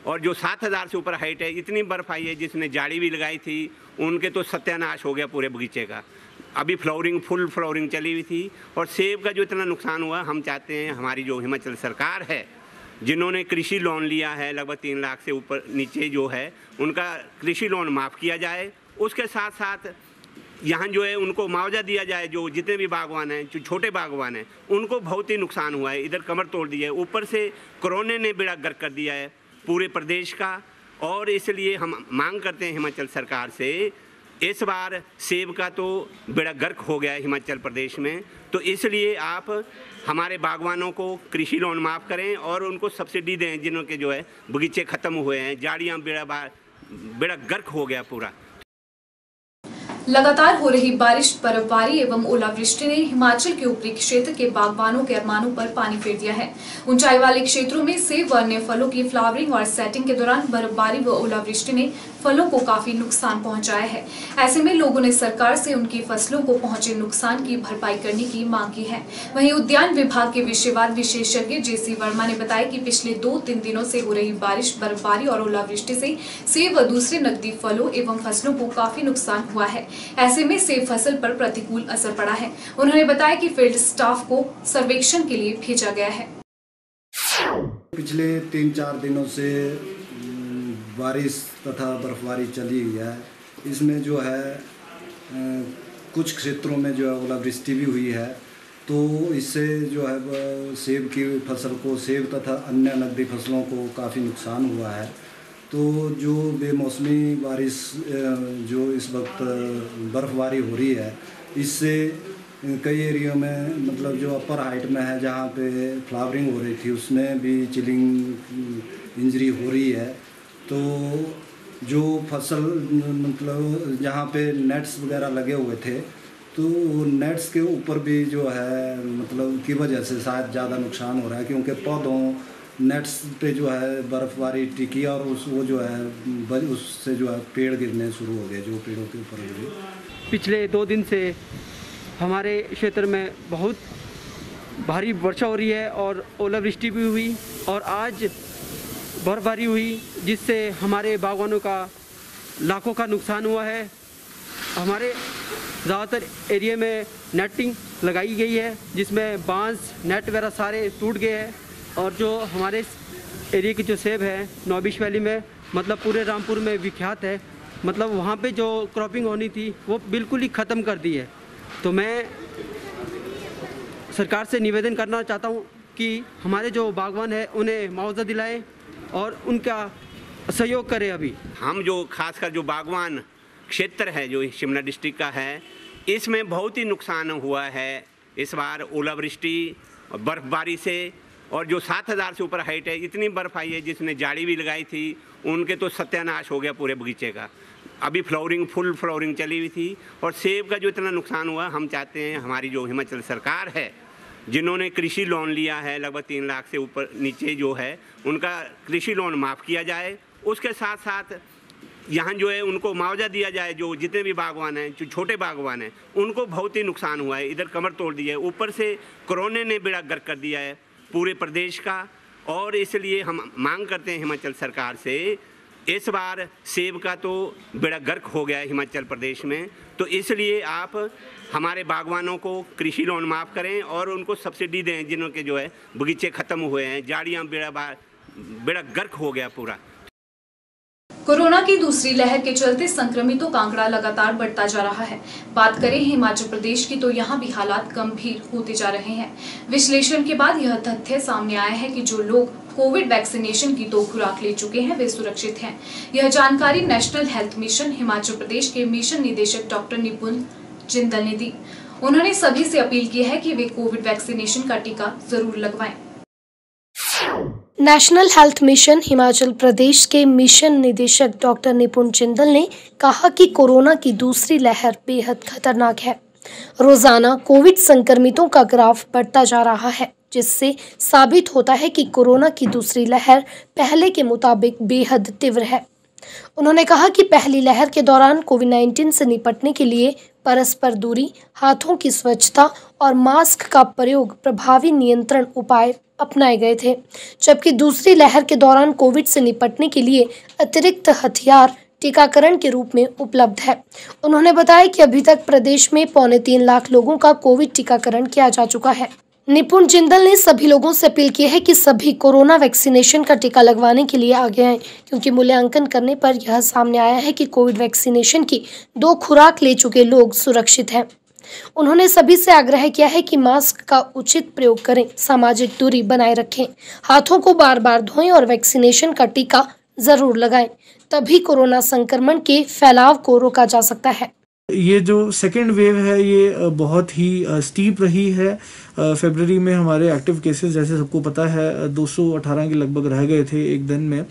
और जो 7000 से ऊपर हाइट है, इतनी बर्फ़ आई है जिसने जाड़ी भी लगाई थी, उनके तो सत्यानाश हो गया पूरे बगीचे का। अभी फ्लावरिंग फुल फ्लावरिंग चली हुई थी और सेब का जो इतना नुकसान हुआ, हम चाहते हैं हमारी जो हिमाचल सरकार है जिन्होंने कृषि लोन लिया है लगभग 3 लाख से ऊपर नीचे जो है उनका कृषि लोन माफ़ किया जाए। उसके साथ साथ यहाँ जो है उनको मुआवजा दिया जाए। जो जितने भी बागवान हैं, जो छोटे बागवान हैं, उनको बहुत ही नुकसान हुआ है, इधर कमर तोड़ दी है। ऊपर से कोरोना ने बेड़ा गर्क कर दिया है पूरे प्रदेश का। और इसलिए हम मांग करते हैं हिमाचल सरकार से, इस बार सेब का तो बेड़ा गर्क हो गया है हिमाचल प्रदेश में, तो इसलिए आप हमारे बागवानों को कृषि लोन माफ़ करें और उनको सब्सिडी दें जिनों के जो है बगीचे ख़त्म हुए हैं, जाड़ियाँ बेड़ा गर्क हो गया पूरा। लगातार हो रही बारिश, बर्फबारी एवं ओलावृष्टि ने हिमाचल के ऊपरी क्षेत्र के बागबानों के अरमानों पर पानी फेर दिया है। ऊंचाई वाले क्षेत्रों में सेब व अन्य फलों की फ्लावरिंग और सेटिंग के दौरान बर्फबारी व ओलावृष्टि ने फलों को काफी नुकसान पहुंचाया है। ऐसे में लोगों ने सरकार से उनकी फसलों को पहुंचे नुकसान की भरपाई करने की मांग की है। वहीं उद्यान विभाग के विषयवार विशेषज्ञ JC वर्मा ने बताया कि पिछले 2-3 दिनों से हो रही बारिश, बर्फबारी और ओलावृष्टि से सेब व दूसरे नकदी फलों एवं फसलों को काफी नुकसान हुआ है। ऐसे में सेब फसल पर प्रतिकूल असर पड़ा है। उन्होंने बताया कि फील्ड स्टाफ को सर्वेक्षण के लिए भेजा गया है। पिछले 3-4 दिनों से बारिश तथा बर्फबारी चली हुई है। इसमें जो है कुछ क्षेत्रों में जो है ओलावृष्टि भी हुई है, तो इससे जो है सेब की फसल को, सेब तथा अन्य नकदी फसलों को काफ़ी नुकसान हुआ है। तो जो बेमौसमी बारिश जो इस वक्त बर्फ़बारी हो रही है, इससे कई एरिया में मतलब जो अपर हाइट में है जहाँ पे फ्लावरिंग हो रही थी उसमें भी चिलिंग इंजरी हो रही है। तो जो फसल मतलब जहाँ पे नेट्स वगैरह लगे हुए थे, तो नेट्स के ऊपर भी जो है मतलब की वजह से शायद ज़्यादा नुकसान हो रहा है, क्योंकि पौधों नेट्स पे जो है बर्फ़बारी टिकी और वो जो है उससे जो है पेड़ गिरने शुरू हो गए, जो पेड़ों के ऊपर गिरे। पिछले 2 दिन से हमारे क्षेत्र में बहुत भारी वर्षा हो रही है और ओलावृष्टि भी हुई और आज बर्फबारी हुई, जिससे हमारे बागवानों का लाखों का नुकसान हुआ है। हमारे ज़्यादातर एरिया में नेटिंग लगाई गई है, जिसमें बांस नेट वगैरह सारे टूट गए हैं और जो हमारे एरिया की जो सेब है नौबिश वैली में मतलब पूरे रामपुर में विख्यात है, मतलब वहाँ पे जो क्रॉपिंग होनी थी वो बिल्कुल ही ख़त्म कर दी है। तो मैं सरकार से निवेदन करना चाहता हूँ कि हमारे जो बागवान है उन्हें मुआवजा दिलाएं और उनका सहयोग करें। अभी हम जो खासकर जो बागवान क्षेत्र है जो शिमला डिस्ट्रिक्ट का है, इसमें बहुत ही नुकसान हुआ है इस बार ओलावृष्टि और बर्फबारी से। और जो 7000 से ऊपर हाइट है, इतनी बर्फ़ आई है जिसने जाड़ी भी लगाई थी, उनके तो सत्यानाश हो गया पूरे बगीचे का। अभी फ्लावरिंग फुल फ्लावरिंग चली हुई थी और सेब का जो इतना नुकसान हुआ, हम चाहते हैं हमारी जो हिमाचल सरकार है जिन्होंने कृषि लोन लिया है लगभग 3 लाख से ऊपर नीचे जो है उनका कृषि लोन माफ़ किया जाए। उसके साथ साथ यहाँ जो है उनको मुआवजा दिया जाए। जो जितने भी बागवान हैं, जो छोटे बागवान हैं, उनको बहुत ही नुकसान हुआ है, इधर कमर तोड़ दी है। ऊपर से कोरोना ने बेड़ा गर्क कर दिया है पूरे प्रदेश का। और इसलिए हम मांग करते हैं हिमाचल सरकार से, इस बार सेब का तो बेड़ा गर्क हो गया है हिमाचल प्रदेश में, तो इसलिए आप हमारे बागवानों को कृषि लोन माफ़ करें और उनको सब्सिडी दें जिनों के जो है बगीचे ख़त्म हुए हैं, जाड़ियाँ बेड़ा गर्क हो गया पूरा। कोरोना की दूसरी लहर के चलते संक्रमितों का आंकड़ा लगातार बढ़ता जा रहा है। बात करें हिमाचल प्रदेश की तो यहाँ भी हालात गंभीर होते जा रहे हैं। विश्लेषण के बाद यह तथ्य सामने आया है कि जो लोग कोविड वैक्सीनेशन की 2 खुराक ले चुके हैं वे सुरक्षित हैं। यह जानकारी national health mission Himachal Pradesh के मिशन निदेशक डॉक्टर निपुण जिंदल ने दी। उन्होंने सभी से अपील की है कि वे कोविड वैक्सीनेशन का टीका जरूर लगवाएं। National health mission Himachal Pradesh के मिशन निदेशक डॉक्टर निपुण जिंदल ने कहा कि कोरोना की दूसरी लहर बेहद खतरनाक है। रोजाना कोविड संक्रमितों का ग्राफ बढ़ता जा रहा है, जिससे साबित होता है कि कोरोना की दूसरी लहर पहले के मुताबिक बेहद तीव्र है। उन्होंने कहा कि पहली लहर के दौरान कोविड-19 से निपटने के लिए परस्पर दूरी, हाथों की स्वच्छता और मास्क का प्रयोग प्रभावी नियंत्रण उपाय अपनाए गए थे, जबकि दूसरी लहर के दौरान कोविड से निपटने के लिए अतिरिक्त हथियार टीकाकरण के रूप में उपलब्ध है। उन्होंने बताया कि अभी तक प्रदेश में 3.25 लाख लोगों का कोविड टीकाकरण किया जा चुका है। निपुण जिंदल ने सभी लोगों से अपील की है कि सभी कोरोना वैक्सीनेशन का टीका लगवाने के लिए आगे आएं, क्योंकि मूल्यांकन करने पर यह सामने आया है कि कोविड वैक्सीनेशन की 2 खुराक ले चुके लोग सुरक्षित हैं। उन्होंने सभी से आग्रह किया है कि मास्क का उचित प्रयोग करें, सामाजिक दूरी बनाए रखें, हाथों को बार बार धोएं और वैक्सीनेशन का टीका जरूर लगाएं, तभी कोरोना संक्रमण के फैलाव को रोका जा सकता है। ये जो सेकेंड वेव है ये बहुत ही स्टीप रही है। फरवरी में हमारे एक्टिव केसेस जैसे सबको पता है 218 के लगभग रह गए थे एक दिन में।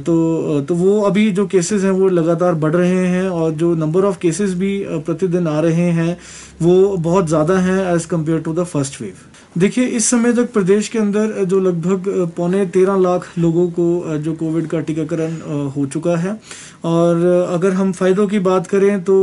तो वो अभी जो केसेस हैं वो लगातार बढ़ रहे हैं और जो नंबर ऑफ केसेस भी प्रतिदिन आ रहे हैं वो बहुत ज़्यादा हैं as compare to the first wave. देखिए, इस समय तक प्रदेश के अंदर जो लगभग 13.25 लाख लोगों को जो कोविड का टीकाकरण हो चुका है। और अगर हम फ़ायदों की बात करें तो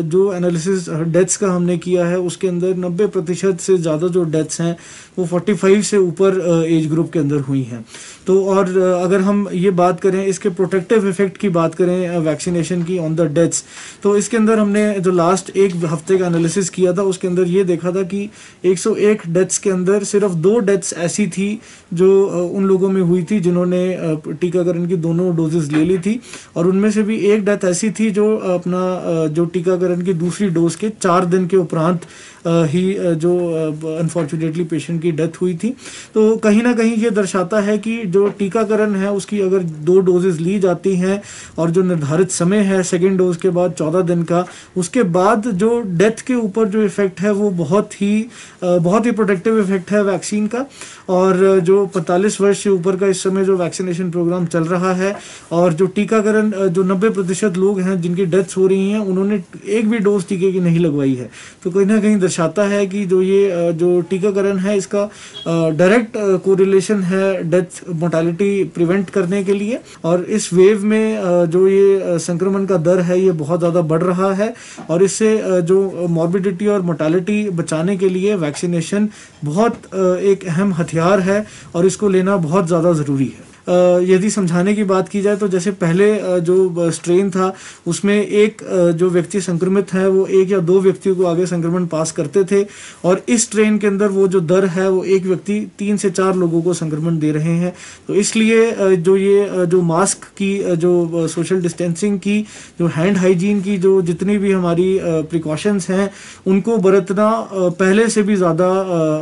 जो एनालिसिस डेथ्स का हमने किया है उसके अंदर 90% से ज़्यादा जो डेथ्स हैं वो 45 से ऊपर एज ग्रुप के अंदर हुई हैं। तो और अगर हम ये बात करें इसके प्रोटेक्टिव इफेक्ट की बात करें वैक्सीनेशन की ऑन द डेथ्स, तो इसके अंदर हमने जो लास्ट एक हफ्ते का एनालिसिस किया था उसके अंदर ये देखा था कि 101 डेथ्स के अंदर सिर्फ 2 डेथ्स ऐसी थी जो उन लोगों में हुई थी जिन्होंने टीकाकरण की दोनों डोजेस ले ली थी, और उनमें से भी एक डेथ ऐसी थी जो जो टीकाकरण की दूसरी डोज के 4 दिन के उपरांत ही जो अनफॉर्चुनेटली पेशेंट की डेथ हुई थी। तो कहीं ना कहीं ये दर्शाता है कि जो टीकाकरण है उसकी अगर 2 डोजेस ली जाती हैं और जो निर्धारित समय है सेकेंड डोज के बाद 14 दिन का, उसके बाद जो डेथ के ऊपर जो इफेक्ट है वो बहुत ही प्रोटेक्टिव इफेक्ट है वैक्सीन का। और जो 45 वर्ष से ऊपर का इस समय जो वैक्सीनेशन प्रोग्राम चल रहा है और जो टीकाकरण जो 90% लोग हैं जिनकी डेथ्स हो रही हैं उन्होंने एक भी डोज टीके की नहीं लगवाई है। तो कहीं ना कहीं दर्शाता है कि जो टीकाकरण है इसका डायरेक्ट कोरिलेशन है डेथ मोर्टेलिटी प्रिवेंट करने के लिए। और इस वेव में जो ये संक्रमण का दर है ये बहुत ज़्यादा बढ़ रहा है और इससे जो मॉर्बिडिटी और मोर्टेलिटी बचाने के लिए वैक्सीनेशन बहुत एक अहम हथियार है और इसको लेना बहुत ज़्यादा ज़रूरी है। यदि समझाने की बात की जाए तो जैसे पहले जो स्ट्रेन था उसमें एक जो व्यक्ति संक्रमित है वो 1 या 2 व्यक्तियों को आगे संक्रमण पास करते थे, और इस स्ट्रेन के अंदर वो जो दर है वो एक व्यक्ति 3 से 4 लोगों को संक्रमण दे रहे हैं। तो इसलिए जो मास्क की जो सोशल डिस्टेंसिंग की जो हैंड हाइजीन की जो जितनी भी हमारी प्रिकॉशंस हैं उनको बरतना पहले से भी ज़्यादा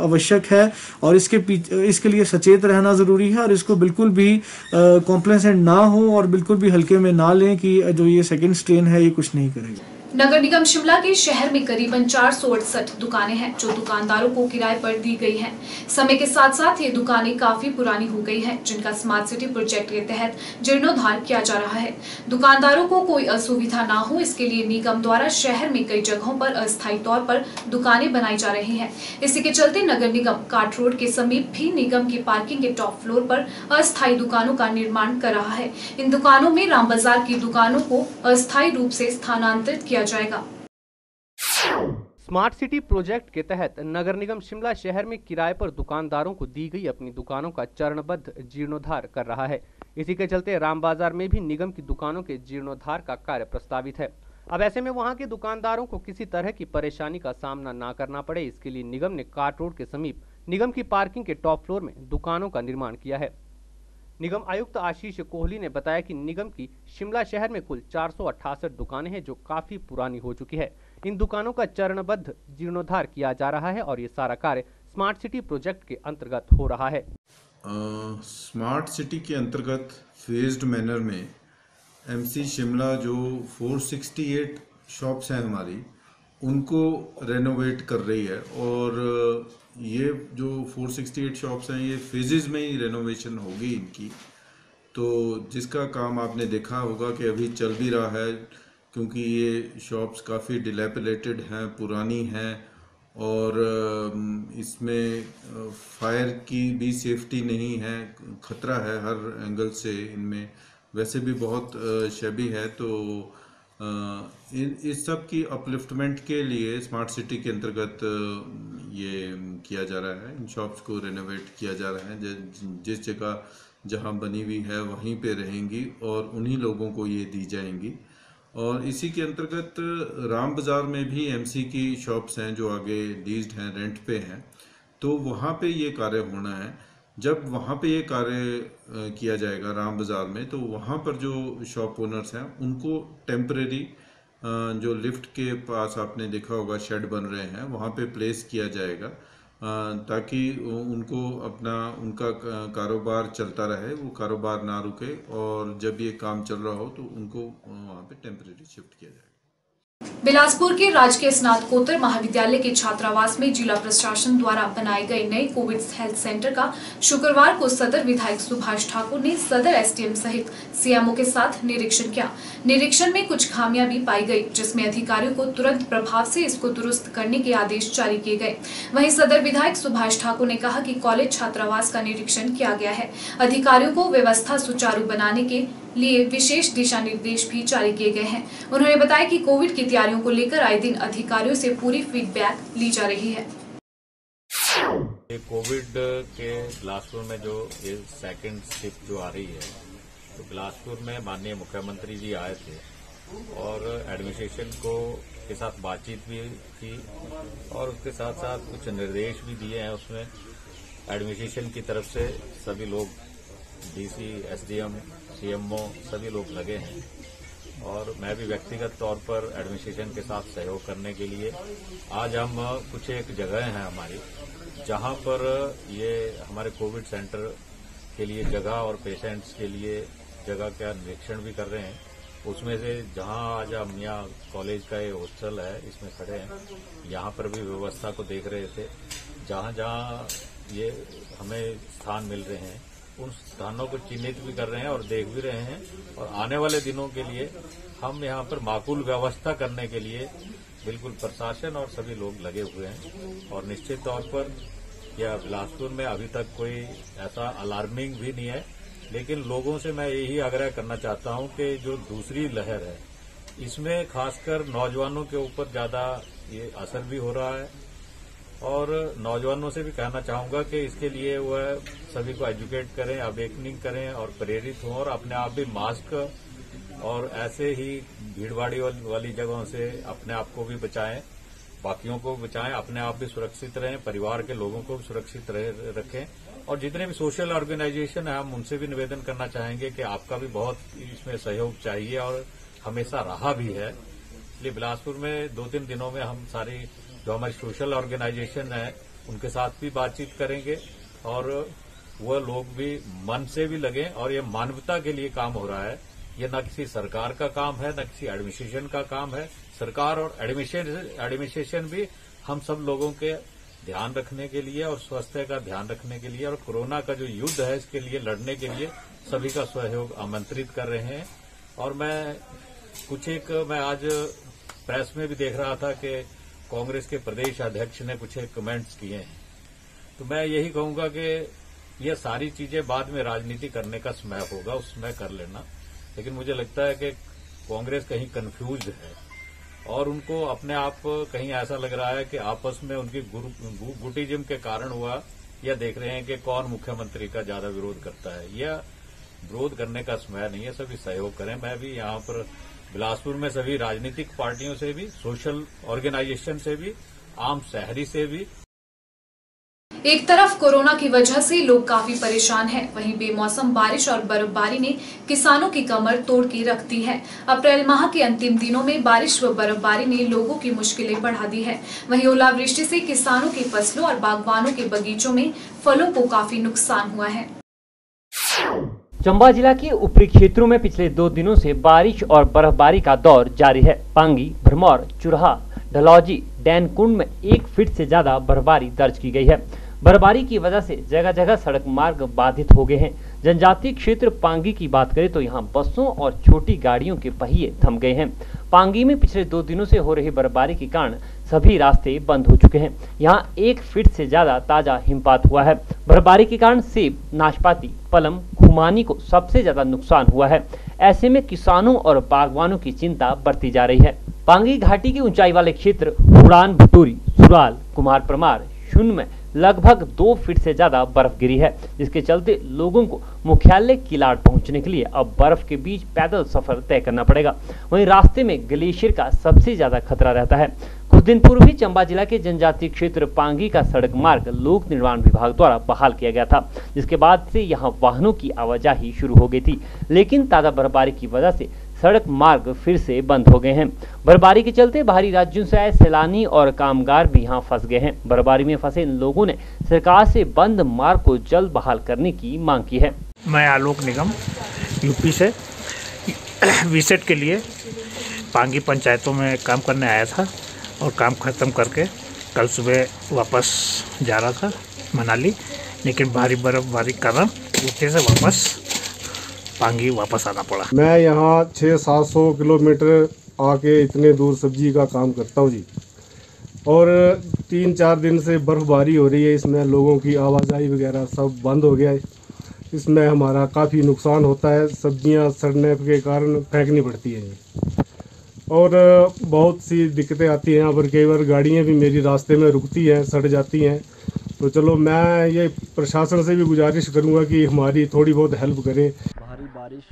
आवश्यक है और इसके लिए सचेत रहना ज़रूरी है और इसको बिल्कुल भी कॉम्प्लेसेंट ना हो और बिल्कुल भी हल्के में ना लें कि जो ये सेकंड स्ट्रेन है ये कुछ नहीं करेगा। नगर निगम शिमला के शहर में करीबन 468 दुकानें हैं जो दुकानदारों को किराए पर दी गई हैं। समय के साथ साथ ये दुकानें काफी पुरानी हो गई हैं जिनका स्मार्ट सिटी प्रोजेक्ट के तहत जीर्णोद्धार किया जा रहा है। दुकानदारों को कोई असुविधा ना हो इसके लिए निगम द्वारा शहर में कई जगहों पर अस्थायी तौर पर दुकानें बनाई जा रही हैं। इसी के चलते नगर निगम काट रोड के समीप भी निगम की पार्किंग के टॉप फ्लोर पर अस्थायी दुकानों का निर्माण कर रहा है। इन दुकानों में राम बाजार की दुकानों को अस्थायी रूप से स्थानांतरित किया जाएगा। स्मार्ट सिटी प्रोजेक्ट के तहत नगर निगम शिमला शहर में किराए पर दुकानदारों को दी गई अपनी दुकानों का चरणबद्ध जीर्णोद्धार कर रहा है। इसी के चलते राम बाजार में भी निगम की दुकानों के जीर्णोद्धार का कार्य प्रस्तावित है। अब ऐसे में वहां के दुकानदारों को किसी तरह की परेशानी का सामना ना करना पड़े इसके लिए निगम ने काट रोड के समीप निगम की पार्किंग के टॉप फ्लोर में दुकानों का निर्माण किया है। निगम आयुक्त आशीष कोहली ने बताया कि निगम की शिमला शहर में कुल 468 दुकानें हैं जो काफी पुरानी हो चुकी है। इन दुकानों का चरणबद्ध जीर्णोद्धार किया जा रहा है और ये सारा कार्य स्मार्ट सिटी प्रोजेक्ट के अंतर्गत हो रहा है। स्मार्ट सिटी के अंतर्गत फेज्ड मैनर में एमसी शिमला जो 468 शॉप्स हैं हमारी उनको रेनोवेट कर रही है और ये जो 468 शॉप्स हैं ये फेजेस में ही रेनोवेशन होगी इनकी। तो जिसका काम आपने देखा होगा कि अभी चल भी रहा है क्योंकि ये शॉप्स काफ़ी डिलेपिलेटेड हैं, पुरानी हैं और इसमें फायर की भी सेफ्टी नहीं है, ख़तरा है हर एंगल से इनमें, वैसे भी बहुत शबी है। तो इस सब की अपलिफ्टमेंट के लिए स्मार्ट सिटी के अंतर्गत ये किया जा रहा है। इन शॉप्स को रेनोवेट किया जा रहा है। जिस जगह जहां बनी हुई है वहीं पे रहेंगी और उन्हीं लोगों को ये दी जाएंगी। और इसी के अंतर्गत राम बाज़ार में भी एमसी की शॉप्स हैं जो आगे लीज्ड हैं, रेंट पे हैं, तो वहाँ पे ये कार्य होना है। जब वहाँ पे ये कार्य किया जाएगा राम बाज़ार में तो वहाँ पर जो शॉप ओनर्स हैं उनको टेम्परेरी जो लिफ्ट के पास आपने देखा होगा शेड बन रहे हैं वहाँ पे प्लेस किया जाएगा ताकि उनको उनका कारोबार चलता रहे, वो कारोबार ना रुके और जब ये काम चल रहा हो तो उनको वहाँ पे टेम्परेरी शिफ्ट किया जाएगा। बिलासपुर के राजकीय स्नातकोत्तर महाविद्यालय के छात्रावास में जिला प्रशासन द्वारा बनाए गए नए कोविड हेल्थ सेंटर का शुक्रवार को सदर विधायक सुभाष ठाकुर ने सदर एसडीएम सहित सीएमओ के साथ निरीक्षण किया। निरीक्षण में कुछ खामियां भी पाई गई जिसमें अधिकारियों को तुरंत प्रभाव से इसको दुरुस्त करने के आदेश जारी किए गए। वहीं सदर विधायक सुभाष ठाकुर ने कहा कि कॉलेज छात्रावास का निरीक्षण किया गया है। अधिकारियों को व्यवस्था सुचारू बनाने के लिए विशेष दिशा निर्देश भी जारी किए गए हैं। उन्होंने बताया कि कोविड की तैयारियों को लेकर आए दिन अधिकारियों से पूरी फीडबैक ली जा रही है। कोविड के बिलासपुर में जो ये सेकंड शिफ्ट जो आ रही है तो बिलासपुर में माननीय मुख्यमंत्री जी आए थे और एडमिनिस्ट्रेशन को के साथ बातचीत भी की और उसके साथ साथ कुछ निर्देश भी दिए हैं। उसमें एडमिनिस्ट्रेशन की तरफ से सभी लोग डीसी, एसडीएम, सीएमओ सभी लोग लगे हैं और मैं भी व्यक्तिगत तौर पर एडमिनिस्ट्रेशन के साथ सहयोग करने के लिए आज हम कुछ एक जगह हैं हमारी जहां पर ये हमारे कोविड सेंटर के लिए जगह और पेशेंट्स के लिए जगह का निरीक्षण भी कर रहे हैं। उसमें से जहां आज हम यहाँ कॉलेज का ये हॉस्टल है इसमें खड़े हैं, यहाँ पर भी व्यवस्था को देख रहे थे। जहां जहां ये हमें स्थान मिल रहे हैं उन स्थानों को चिन्हित भी कर रहे हैं और देख भी रहे हैं और आने वाले दिनों के लिए हम यहाँ पर माकूल व्यवस्था करने के लिए बिल्कुल प्रशासन और सभी लोग लगे हुए हैं। और निश्चित तौर पर यह बिलासपुर में अभी तक कोई ऐसा अलार्मिंग भी नहीं है, लेकिन लोगों से मैं यही आग्रह करना चाहता हूं कि जो दूसरी लहर है इसमें खासकर नौजवानों के ऊपर ज्यादा ये असर भी हो रहा है और नौजवानों से भी कहना चाहूंगा कि इसके लिए वह सभी को एजुकेट करें, अवेकनिंग करें और प्रेरित हों और अपने आप भी मास्क और ऐसे ही भीड़भाड़ी वाली जगहों से अपने आप को भी बचाएं, बाकियों को बचाएं, अपने आप भी सुरक्षित रहें, परिवार के लोगों को भी सुरक्षित रखें। और जितने भी सोशल ऑर्गेनाइजेशन है हम उनसे भी निवेदन करना चाहेंगे कि आपका भी बहुत इसमें सहयोग चाहिए और हमेशा रहा भी है। इसलिए बिलासपुर में 2-3 दिनों में हम सारी जो हमारी सोशल ऑर्गेनाइजेशन है उनके साथ भी बातचीत करेंगे और वह लोग भी मन से भी लगें और ये मानवता के लिए काम हो रहा है। ये न किसी सरकार का काम है, न किसी एडमिनिस्ट्रेशन का काम है। सरकार और एडमिनिस्ट्रेशन भी हम सब लोगों के ध्यान रखने के लिए और स्वास्थ्य का ध्यान रखने के लिए और कोरोना का जो युद्ध है इसके लिए लड़ने के लिए सभी का सहयोग आमंत्रित कर रहे हैं। और मैं आज प्रेस में भी देख रहा था कि कांग्रेस के प्रदेश अध्यक्ष ने कुछ एक कमेंट्स किए हैं, तो मैं यही कहूंगा कि ये सारी चीजें बाद में राजनीति करने का समय होगा, उस समय कर लेना। लेकिन मुझे लगता है कि कांग्रेस कहीं कंफ्यूज है और उनको अपने आप कहीं ऐसा लग रहा है कि आपस में उनकी गुटिज्म के कारण हुआ, या देख रहे हैं कि कौन मुख्यमंत्री का ज्यादा विरोध करता है। यह विरोध करने का समय नहीं है, सभी सहयोग करें। मैं भी यहाँ पर बिलासपुर में सभी राजनीतिक पार्टियों से भी, सोशल ऑर्गेनाइजेशन से भी, आम शहरी से भी। एक तरफ कोरोना की वजह से लोग काफी परेशान हैं, वहीं बेमौसम बारिश और बर्फबारी ने किसानों की कमर तोड़ के रख दी है। अप्रैल माह के अंतिम दिनों में बारिश व बर्फबारी ने लोगों की मुश्किलें बढ़ा दी है। वहीं ओलावृष्टि से किसानों की फसलों और बागवानों के बगीचों में फलों को काफी नुकसान हुआ है। चंबा जिला के ऊपरी क्षेत्रों में पिछले 2 दिनों से बारिश और बर्फबारी का दौर जारी है। पांगी, भरमौर, चुरहा, डलहौजी, डैनकुंड में 1 फीट से ज्यादा बर्फबारी दर्ज की गई है। बर्फबारी की वजह से जगह जगह सड़क मार्ग बाधित हो गए हैं। जनजातीय क्षेत्र पांगी की बात करें तो यहाँ बसों और छोटी गाड़ियों के पहिए थम गए हैं। पांगी में पिछले 2 दिनों से हो रही बर्फबारी के कारण सभी रास्ते बंद हो चुके हैं। यहाँ 1 फीट से ज्यादा ताजा हिमपात हुआ है। बर्फबारी के कारण सेब, नाशपाती, पलम, खुमानी को सबसे ज्यादा नुकसान हुआ है। ऐसे में किसानों और बागवानों की चिंता बढ़ती जा रही है। पांगी घाटी की ऊंचाई वाले क्षेत्र हुड़ान, भटूरी, सुराल, कुमार प्रमार, शून्य में लगभग 2 फीट से ज्यादा बर्फ गिरी है, जिसके चलते लोगों को मुख्यालय किलाड़ पहुंचने के लिए अब बर्फ के बीच पैदल सफर तय करना पड़ेगा। वहीं रास्ते में ग्लेशियर का सबसे ज्यादा खतरा रहता है। कुछ दिन पूर्व ही चंबा जिला के जनजातीय क्षेत्र पांगी का सड़क मार्ग लोक निर्माण विभाग द्वारा बहाल किया गया था, जिसके बाद से यहां वाहनों की आवाजाही शुरू हो गई थी। लेकिन ताजा बर्फबारी की वजह से सड़क मार्ग फिर से बंद हो गए हैं। बर्फबारी के चलते बाहरी राज्यों से आए सैलानी और कामगार भी यहाँ फंस गए हैं। बर्फबारी में फंसे इन लोगों ने सरकार से बंद मार्ग को जल्द बहाल करने की मांग की है। मैं आलोक निगम यूपी से विजिट के लिए पांगी पंचायतों में काम करने आया था और काम खत्म करके कल सुबह वापस जा रहा था मनाली, लेकिन भारी बर्फबारी के कारण ऊटी से वापस पांगी वापस आना पड़ा। मैं यहाँ 600-700 किलोमीटर आके इतने दूर सब्जी का काम करता हूँ जी, और 3-4 दिन से बर्फबारी हो रही है। इसमें लोगों की आवाजाही वगैरह सब बंद हो गया है। इसमें हमारा काफ़ी नुकसान होता है। सब्जियाँ सड़ने के कारण फेंकनी पड़ती है जी, और बहुत सी दिक्कतें आती हैं यहाँ पर। कई बार गाड़ियाँ भी मेरी रास्ते में रुकती हैं, सड़ जाती हैं। तो चलो मैं ये प्रशासन से भी गुजारिश करूँगा कि हमारी थोड़ी बहुत हेल्प करें। भारी बारिश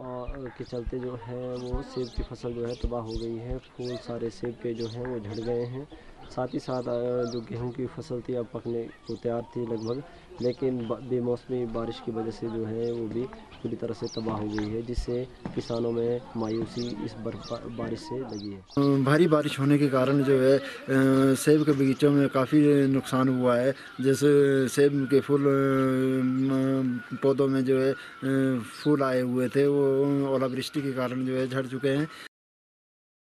और के चलते जो है वो सेब की फसल जो है तबाह हो गई है। फूल सारे सेब के जो हैं वो झड़ गए हैं। साथ ही साथ जो गेहूं की फसल थी अब पकने को तैयार थी लगभग, लेकिन बेमौसमी बारिश की वजह से जो है वो भी पूरी तरह से तबाह हो गई है, जिससे किसानों में मायूसी इस बारिश से लगी है। भारी बारिश होने के कारण जो है सेब के बगीचों में काफ़ी नुकसान हुआ है। जैसे सेब के फूल पौधों में जो है फूल आए हुए थे वो ओलावृष्टि के कारण जो है झड़ चुके हैं।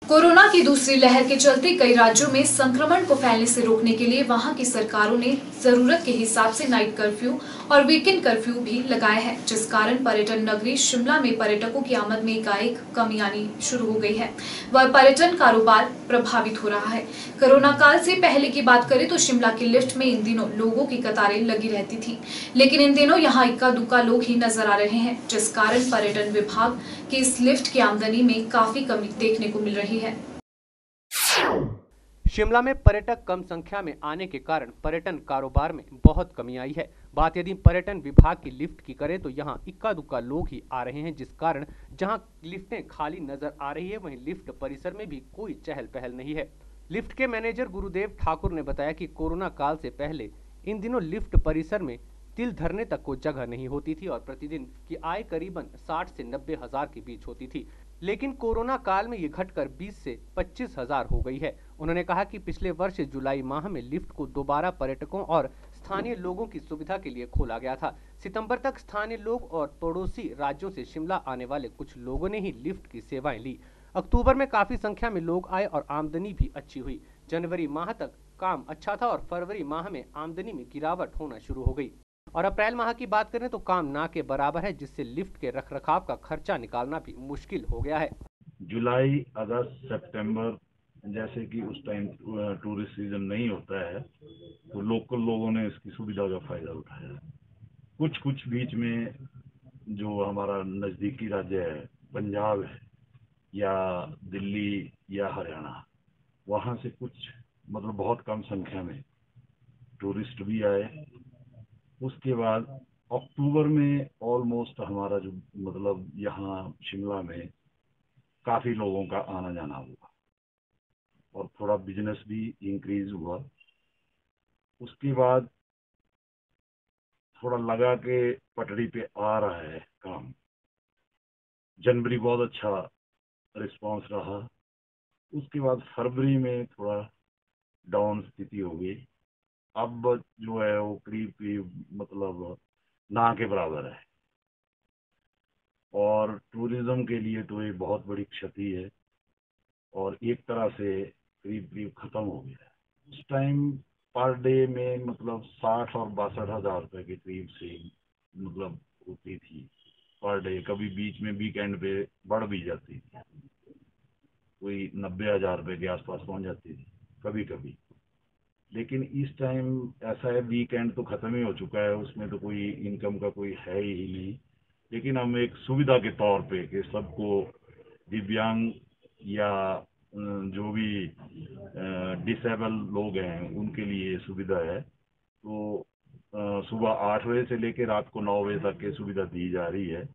कोरोना की दूसरी लहर के चलते कई राज्यों में संक्रमण को फैलने से रोकने के लिए वहां की सरकारों ने जरूरत के हिसाब से नाइट कर्फ्यू और वीकेंड कर्फ्यू भी लगाया है, जिस कारण पर्यटन नगरी शिमला में पर्यटकों की आमद में एकाएक कमी आनी शुरू हो गई है। वह पर्यटन कारोबार प्रभावित हो रहा है। कोरोना काल से पहले की बात करें तो शिमला की लिफ्ट में इन दिनों लोगों की कतारें लगी रहती थी, लेकिन इन दिनों यहाँ इक्का दुक्का लोग ही नजर आ रहे हैं, जिस कारण पर्यटन विभाग की इस लिफ्ट की आमदनी में काफी कमी देखने को मिल रही है। शिमला में पर्यटक कम संख्या में आने के कारण पर्यटन कारोबार में बहुत कमी आई है। बात यदि पर्यटन विभाग की लिफ्ट की करें तो यहाँ इक्का दुक्का लोग ही आ रहे हैं, जिस कारण जहाँ लिफ्टें खाली नजर आ रही है वहीं लिफ्ट परिसर में भी कोई चहल पहल नहीं है। लिफ्ट के मैनेजर गुरुदेव ठाकुर ने बताया कि कोरोना काल से पहले इन दिनों लिफ्ट परिसर में तिल धरने तक को जगह नहीं होती थी और प्रतिदिन की आय करीबन 60 से 90 हजार के बीच होती थी, लेकिन कोरोना काल में ये घटकर 20 से 25 हजार हो गई है। उन्होंने कहा कि पिछले वर्ष जुलाई माह में लिफ्ट को दोबारा पर्यटकों और स्थानीय लोगों की सुविधा के लिए खोला गया था। सितंबर तक स्थानीय लोग और पड़ोसी राज्यों से शिमला आने वाले कुछ लोगों ने ही लिफ्ट की सेवाएं ली। अक्टूबर में काफी संख्या में लोग आए और आमदनी भी अच्छी हुई। जनवरी माह तक काम अच्छा था और फरवरी माह में आमदनी में गिरावट होना शुरू हो गई और अप्रैल माह की बात करें तो काम ना के बराबर है, जिससे लिफ्ट के रखरखाव का खर्चा निकालना भी मुश्किल हो गया है। जुलाई, अगस्त, सितंबर जैसे कि उस टाइम टूरिस्ट सीजन नहीं होता है तो लोकल लोगों ने इसकी सुविधा का फायदा उठाया। कुछ बीच में जो हमारा नज़दीकी राज्य है, पंजाब है या दिल्ली या हरियाणा, वहाँ से कुछ मतलब बहुत कम संख्या में टूरिस्ट भी आए। उसके बाद अक्टूबर में ऑलमोस्ट हमारा जो मतलब यहाँ शिमला में काफ़ी लोगों का आना जाना हुआ और थोड़ा बिजनेस भी इंक्रीज हुआ। उसके बाद थोड़ा लगा के पटरी पे आ रहा है काम। जनवरी बहुत अच्छा रिस्पांस रहा। उसके बाद फरवरी में थोड़ा डाउन स्थिति हो गई। अब जो है वो करीब मतलब ना के बराबर है और टूरिज्म के लिए तो ये बहुत बड़ी क्षति है और एक तरह से करीब खत्म हो गया है। उस टाइम पर डे में मतलब 60 और 62 हजार रुपये के करीब से मतलब होती थी पर डे। कभी बीच में वीकेंड पे बढ़ भी जाती थी, कोई 90 हजार रुपये के आसपास पहुंच जाती थी कभी कभी। लेकिन इस टाइम ऐसा है वीकेंड तो ख़त्म ही हो चुका है, उसमें तो कोई इनकम का कोई है ही नहीं। लेकिन हम एक सुविधा के तौर पे कि सबको दिव्यांग या जो भी डिसेबल लोग हैं उनके लिए सुविधा है, तो सुबह 8 बजे से लेकर रात को 9 बजे तक की सुविधा दी जा रही है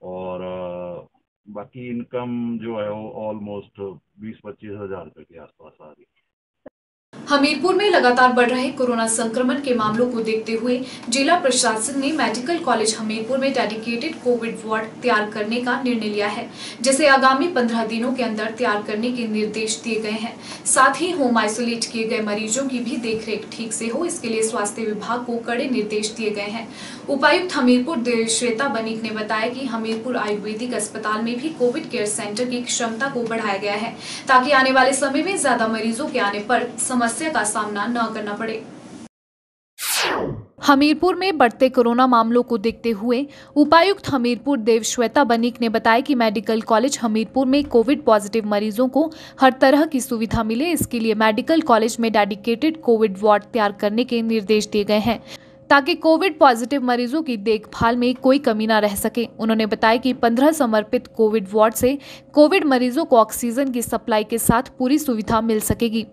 और बाकी इनकम जो है वो ऑलमोस्ट 20-25 हजार रुपये के आसपास आ रही है। हमीरपुर में लगातार बढ़ रहे कोरोना संक्रमण के मामलों को देखते हुए जिला प्रशासन ने मेडिकल कॉलेज हमीरपुर में डेडिकेटेड कोविड वार्ड तैयार करने का निर्णय लिया है, जिसे आगामी 15 दिनों के अंदर तैयार करने के निर्देश दिए गए हैं। साथ ही होम आइसोलेट किए गए मरीजों की भी देखरेख ठीक से हो, इसके लिए स्वास्थ्य विभाग को कड़े निर्देश दिए गए हैं। उपायुक्त हमीरपुर देवश्वेता बनीक ने बताया कि हमीरपुर आयुर्वेदिक अस्पताल में भी कोविड केयर सेंटर की क्षमता को बढ़ाया गया है, ताकि आने वाले समय में ज्यादा मरीजों के आने पर समस्या का सामना न करना पड़े। हमीरपुर में बढ़ते कोरोना मामलों को देखते हुए उपायुक्त हमीरपुर देवश्वेता बनीक ने बताया कि मेडिकल कॉलेज हमीरपुर में कोविड पॉजिटिव मरीजों को हर तरह की सुविधा मिले, इसके लिए मेडिकल कॉलेज में डेडिकेटेड कोविड वार्ड तैयार करने के निर्देश दिए गए हैं, ताकि कोविड पॉजिटिव मरीजों की देखभाल में कोई कमी न रह सके। उन्होंने बताया कि 15 समर्पित कोविड वार्ड से कोविड मरीजों को ऑक्सीजन की सप्लाई के साथ पूरी सुविधा मिल सकेगी।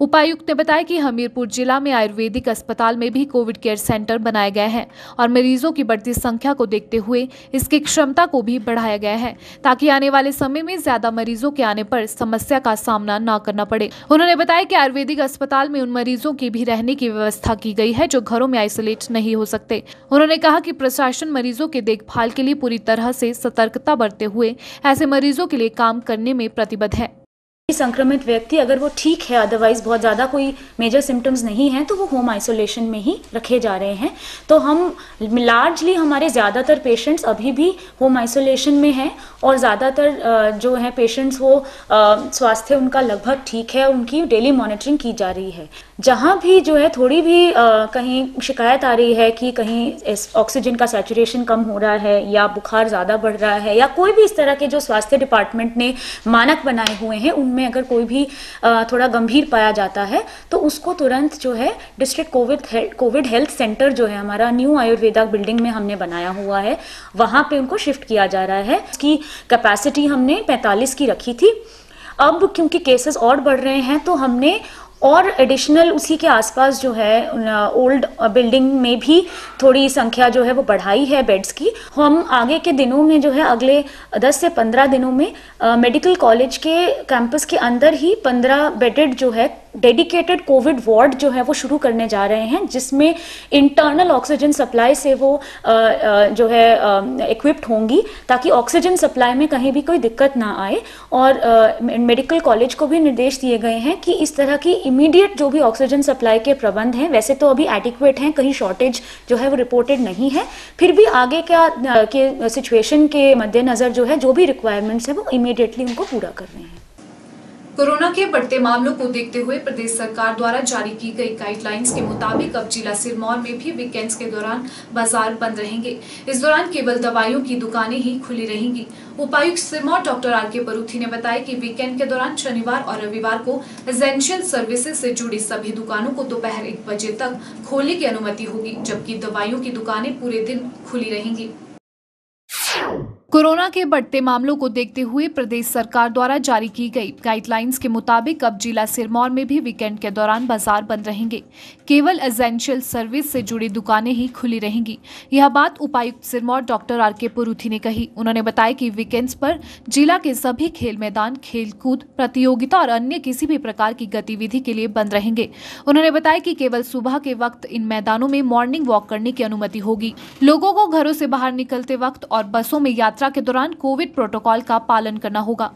उपायुक्त ने बताया कि हमीरपुर जिला में आयुर्वेदिक अस्पताल में भी कोविड केयर सेंटर बनाए गए हैं और मरीजों की बढ़ती संख्या को देखते हुए इसकी क्षमता को भी बढ़ाया गया है ताकि आने वाले समय में ज्यादा मरीजों के आने पर समस्या का सामना न करना पड़े। उन्होंने बताया कि आयुर्वेदिक अस्पताल में उन मरीजों की भी रहने की व्यवस्था की गई है जो घरों में आइसोलेट नहीं हो सकते। उन्होंने कहा कि प्रशासन मरीजों के देखभाल के लिए पूरी तरह से सतर्कता बरतते हुए ऐसे मरीजों के लिए काम करने में प्रतिबद्ध है। संक्रमित व्यक्ति अगर वो ठीक है, अदरवाइज बहुत ज़्यादा कोई मेजर सिम्टम्स नहीं है, तो वो होम आइसोलेशन में ही रखे जा रहे हैं। तो हम लार्जली हमारे ज़्यादातर पेशेंट्स अभी भी होम आइसोलेशन में हैं और ज़्यादातर जो है पेशेंट्स वो स्वास्थ्य उनका लगभग ठीक है, उनकी डेली मॉनिटरिंग की जा रही है। जहाँ भी जो है थोड़ी भी कहीं शिकायत आ रही है कि कहीं ऑक्सीजन का सैचुरेशन कम हो रहा है या बुखार ज़्यादा बढ़ रहा है या कोई भी इस तरह के जो स्वास्थ्य डिपार्टमेंट ने मानक बनाए हुए हैं उनमें अगर कोई भी थोड़ा गंभीर पाया जाता है तो उसको तुरंत जो है डिस्ट्रिक्ट कोविड हेल्थ सेंटर जो है हमारा न्यू आयुर्वेदा बिल्डिंग में हमने बनाया हुआ है, वहाँ पे उनको शिफ्ट किया जा रहा है। इसकी कैपेसिटी हमने 45 की रखी थी। अब क्योंकि केसेस और बढ़ रहे हैं तो हमने और एडिशनल उसी के आसपास जो है ओल्ड बिल्डिंग में भी थोड़ी संख्या जो है वो बढ़ाई है बेड्स की। हम आगे के दिनों में जो है अगले 10 से 15 दिनों में मेडिकल कॉलेज के कैंपस के अंदर ही 15 बेडेड जो है डेडिकेटेड कोविड वार्ड जो है वो शुरू करने जा रहे हैं, जिसमें इंटरनल ऑक्सीजन सप्लाई से वो जो है इक्विप्ड होंगी ताकि ऑक्सीजन सप्लाई में कहीं भी कोई दिक्कत ना आए। और मेडिकल कॉलेज को भी निर्देश दिए गए हैं कि इस तरह की इमीडिएट जो भी ऑक्सीजन सप्लाई के प्रबंध हैं, वैसे तो अभी एडिक्वेट हैं, कहीं शॉर्टेज जो है वो रिपोर्टेड नहीं है, फिर भी आगे के सिचुएशन के मद्देनजर जो है जो भी रिक्वायरमेंट्स है वो इमीडिएटली उनको पूरा कर रहे हैं। कोरोना के बढ़ते मामलों को देखते हुए प्रदेश सरकार द्वारा जारी की गई गाइडलाइंस के मुताबिक अब जिला सिरमौर में भी वीकेंड्स के दौरान बाजार बंद रहेंगे। इस दौरान केवल दवाइयों की दुकानें ही खुली रहेंगी। उपायुक्त सिरमौर डॉक्टर आर के परूथी ने बताया कि वीकेंड के दौरान शनिवार और रविवार को एसेंशियल सर्विसेज से जुड़ी सभी दुकानों को दोपहर 1 बजे तक खोलने की अनुमति होगी, जबकि दवाइयों की दुकानें पूरे दिन खुली रहेंगी। कोरोना के बढ़ते मामलों को देखते हुए प्रदेश सरकार द्वारा जारी की गई गाइडलाइंस के मुताबिक अब जिला सिरमौर में भी वीकेंड के दौरान बाजार बंद रहेंगे। केवल एसेंशियल सर्विस से जुड़ी दुकानें ही खुली रहेंगी। यह बात उपायुक्त सिरमौर डॉक्टर आर के परूथी ने कही। उन्होंने बताया कि वीकेंड्स पर जिला के सभी खेल मैदान, खेलकूद प्रतियोगिता और अन्य किसी भी प्रकार की गतिविधि के लिए बंद रहेंगे। उन्होंने बताया कि केवल सुबह के वक्त इन मैदानों में मॉर्निंग वॉक करने की अनुमति होगी। लोगों को घरों से बाहर निकलते वक्त और बसों में यात्रा के दौरान कोविड प्रोटोकॉल का पालन करना होगा।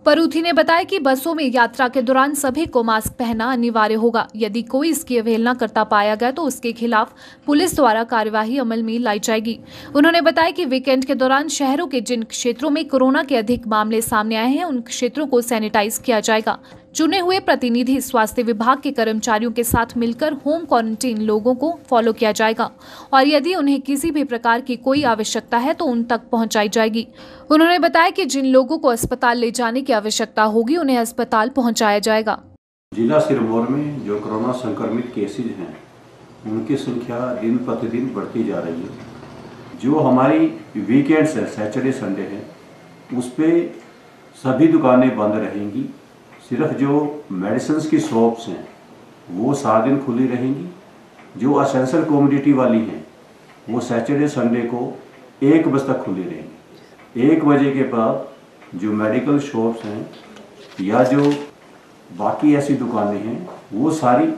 परूथी ने बताया कि बसों में यात्रा के दौरान सभी को मास्क पहनना अनिवार्य होगा। यदि कोई इसकी अवहेलना करता पाया गया तो उसके खिलाफ पुलिस द्वारा कार्यवाही अमल में लाई जाएगी। उन्होंने बताया कि वीकेंड के दौरान शहरों के जिन क्षेत्रों में कोरोना के अधिक मामले सामने आए हैं उन क्षेत्रों को सैनिटाइज किया जाएगा। चुने हुए प्रतिनिधि स्वास्थ्य विभाग के कर्मचारियों के साथ मिलकर होम क्वारंटीन लोगों को फॉलो किया जाएगा और यदि उन्हें किसी भी प्रकार की कोई आवश्यकता है तो उन तक पहुंचाई जाएगी। उन्होंने बताया कि जिन लोगों को अस्पताल ले जाने की आवश्यकता होगी उन्हें अस्पताल पहुंचाया जाएगा। जिला सिरमौर में जो कोरोना संक्रमित केसेज हैं उनकी संख्या दिन प्रतिदिन बढ़ती जा रही है। जो हमारी वीकेंड्स है, सैटरडे संडे है, उस पर सभी दुकानें बंद रहेंगी। सिर्फ जो मेडिसिन्स की शॉप्स हैं वो 7 दिन खुली रहेंगी। जो असेंशियल कमोडिटी वाली हैं वो सैटरडे संडे को 1 बजे तक खुली रहेंगी। 1 बजे के बाद जो मेडिकल शॉप्स हैं या जो बाकी ऐसी दुकानें हैं वो सारी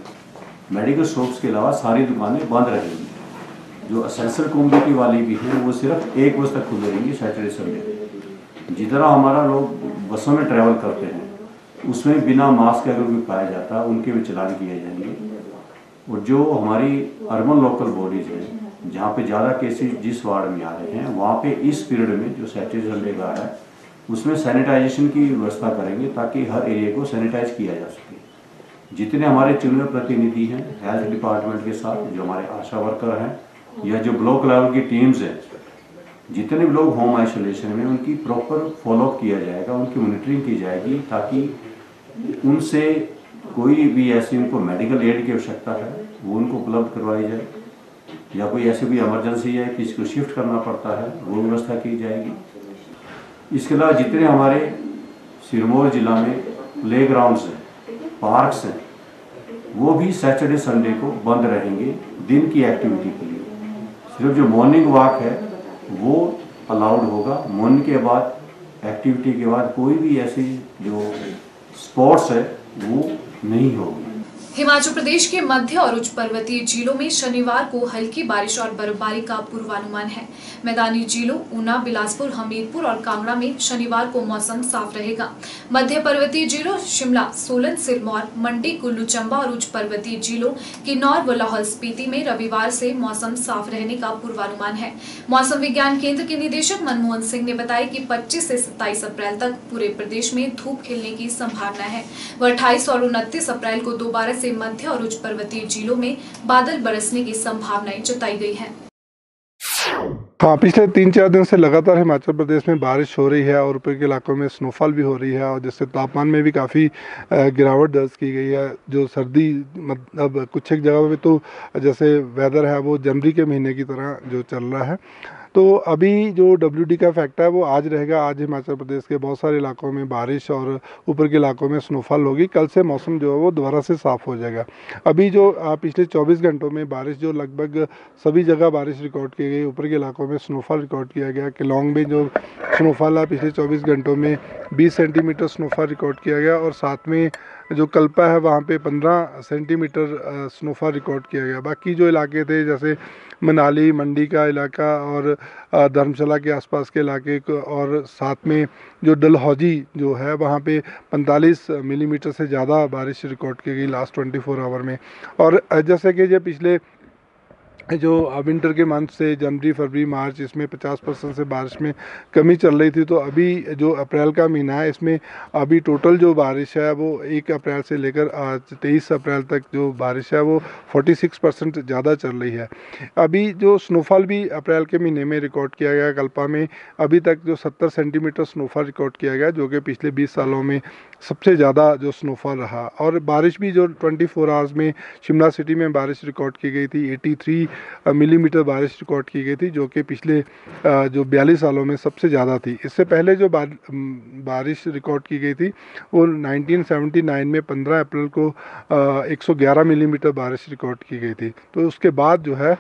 मेडिकल शॉप्स के अलावा सारी दुकानें बंद रहेंगी। जो असेंशियल कमोडिटी वाली भी हैं वो सिर्फ 1 बजे तक खुली रहेंगी सैटरडे संडे। जितना हमारा लोग बसों में ट्रैवल करते हैं उसमें बिना मास्क अगर भी पाया जाता है उनके भी चालान किए जाएंगे। और जो हमारी अर्बन लोकल बॉडीज हैं जहाँ पे ज़्यादा केसेस जिस वार्ड में आ रहे हैं वहाँ पे इस पीरियड में जो सैटरडे संडे का है उसमें सैनिटाइजेशन की व्यवस्था करेंगे ताकि हर एरिया को सैनिटाइज किया जा सके। जितने हमारे चुने प्रतिनिधि हैं हेल्थ डिपार्टमेंट के साथ, जो हमारे आशा वर्कर हैं या जो ब्लॉक लेवल की टीम्स हैं, जितने भी लोग होम आइसोलेशन में उनकी प्रॉपर फॉलोअप किया जाएगा, उनकी मॉनिटरिंग की जाएगी ताकि उनसे कोई भी ऐसी उनको मेडिकल एड की आवश्यकता है वो उनको उपलब्ध करवाई जाए या कोई ऐसी भी इमरजेंसी है किसी को शिफ्ट करना पड़ता है वो व्यवस्था की जाएगी। इसके अलावा जितने हमारे सिरमौर जिला में प्ले ग्राउंड्स हैं, पार्क्स हैं, वो भी सैटरडे संडे को बंद रहेंगे दिन की एक्टिविटी के लिए। सिर्फ जो मॉर्निंग वॉक है वो अलाउड होगा। मॉर्निंग के बाद एक्टिविटी के बाद कोई भी ऐसी जो स्पोर्ट्स है वो नहीं होगी। हिमाचल प्रदेश के मध्य और उच्च पर्वतीय जिलों में शनिवार को हल्की बारिश और बर्फबारी का पूर्वानुमान है। मैदानी जिलों ऊना, बिलासपुर, हमीरपुर और कांगड़ा में शनिवार को मौसम साफ रहेगा। मध्य पर्वतीय जिलों शिमला, सोलन, सिरमौर, मंडी, कुल्लू, चंबा और उच्च पर्वतीय जिलों किन्नौर व लाहौल स्पीति में रविवार से मौसम साफ रहने का पूर्वानुमान है। मौसम विज्ञान केंद्र के निदेशक मनमोहन सिंह ने बताया कि 25 से 27 अप्रैल तक पूरे प्रदेश में धूप खिलने की संभावना है। वह 28 और 29 अप्रैल को दोबारा से मध्य और उच्च पर्वतीय जिलों में बादल बरसने की संभावनाएं जताई गई है। हाँ, पिछले 3-4 दिन से लगातार हिमाचल प्रदेश में बारिश हो रही है और ऊपर के इलाकों में स्नोफॉल भी हो रही है और जिससे तापमान में भी काफ़ी गिरावट दर्ज की गई है। जो सर्दी मतलब कुछ एक जगह पे तो जैसे वेदर है वो जनवरी के महीने की तरह जो चल रहा है। तो अभी जो WD का फैक्ट है वो आज रहेगा। आज हिमाचल प्रदेश के बहुत सारे इलाकों में बारिश और ऊपर के इलाकों में स्नोफॉल होगी। कल से मौसम जो है वो दोबारा से साफ़ हो जाएगा। अभी जो पिछले 24 घंटों में बारिश जो लगभग सभी जगह बारिश रिकॉर्ड की गई। ऊपर के इलाकों में स्नोफॉल रिकॉर्ड किया गया। किलोंग में जो स्नोफॉल है पिछले 24 घंटों में 20 सेंटीमीटर स्नोफॉल रिकॉर्ड किया गया और साथ में जो कल्पा है वहाँ पे 15 सेंटीमीटर स्नोफॉल रिकॉर्ड किया गया। बाकी जो इलाके थे जैसे मनाली, मंडी का इलाका और धर्मशाला के आसपास के इलाके और साथ में जो डलहौजी जो है वहाँ पे 45 मिलीमीटर से ज़्यादा बारिश रिकॉर्ड की गई लास्ट 24 आवर में। और जैसे कि जो पिछले जो विंटर के मंथ से जनवरी, फरवरी, मार्च इसमें 50% से बारिश में कमी चल रही थी। तो अभी जो अप्रैल का महीना है इसमें अभी टोटल जो बारिश है वो 1 अप्रैल से लेकर 23 अप्रैल तक जो बारिश है वो 46% ज़्यादा चल रही है। अभी जो स्नोफॉल भी अप्रैल के महीने में रिकॉर्ड किया गया कल्पा में अभी तक जो 70 सेंटीमीटर स्नोफॉल रिकॉर्ड किया गया जो कि पिछले 20 सालों में सबसे ज़्यादा जो स्नोफॉल रहा। और बारिश भी जो 24 आवर्स में शिमला सिटी में बारिश रिकॉर्ड की गई थी 83 मिलीमीटर बारिश रिकॉर्ड की गई थी जो कि पिछले जो 42 सालों में सबसे ज़्यादा थी। इससे पहले जो बारिश रिकॉर्ड की गई थी वो 1979 में 15 अप्रैल को 111 मिलीमीटर बारिश रिकॉर्ड की गई थी। तो उसके बाद जो है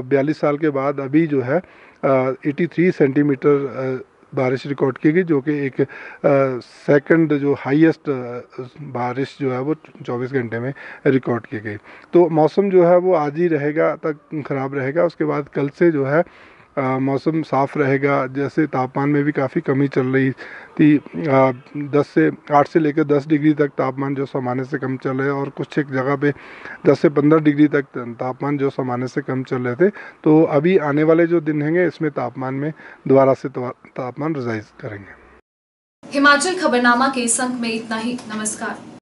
42 साल के बाद अभी जो है 83 सेंटीमीटर बारिश रिकॉर्ड की गई जो कि एक सेकंड जो हाईएस्ट बारिश जो है वो 24 घंटे में रिकॉर्ड की गई। तो मौसम जो है वो आज ही रहेगा तक ख़राब रहेगा। उसके बाद कल से जो है मौसम साफ़ रहेगा। जैसे तापमान में भी काफ़ी कमी चल रही थी 8 से लेकर 10 डिग्री तक तापमान जो सामान्य से कम चल रहे हैं और कुछ एक जगह पे 10 से 15 डिग्री तक तापमान जो सामान्य से कम चल रहे थे। तो अभी आने वाले जो दिन होंगे इसमें तापमान में दोबारा से तापमान रिवाइज करेंगे। हिमाचल खबरनामा के इस अंक में इतना ही। नमस्कार।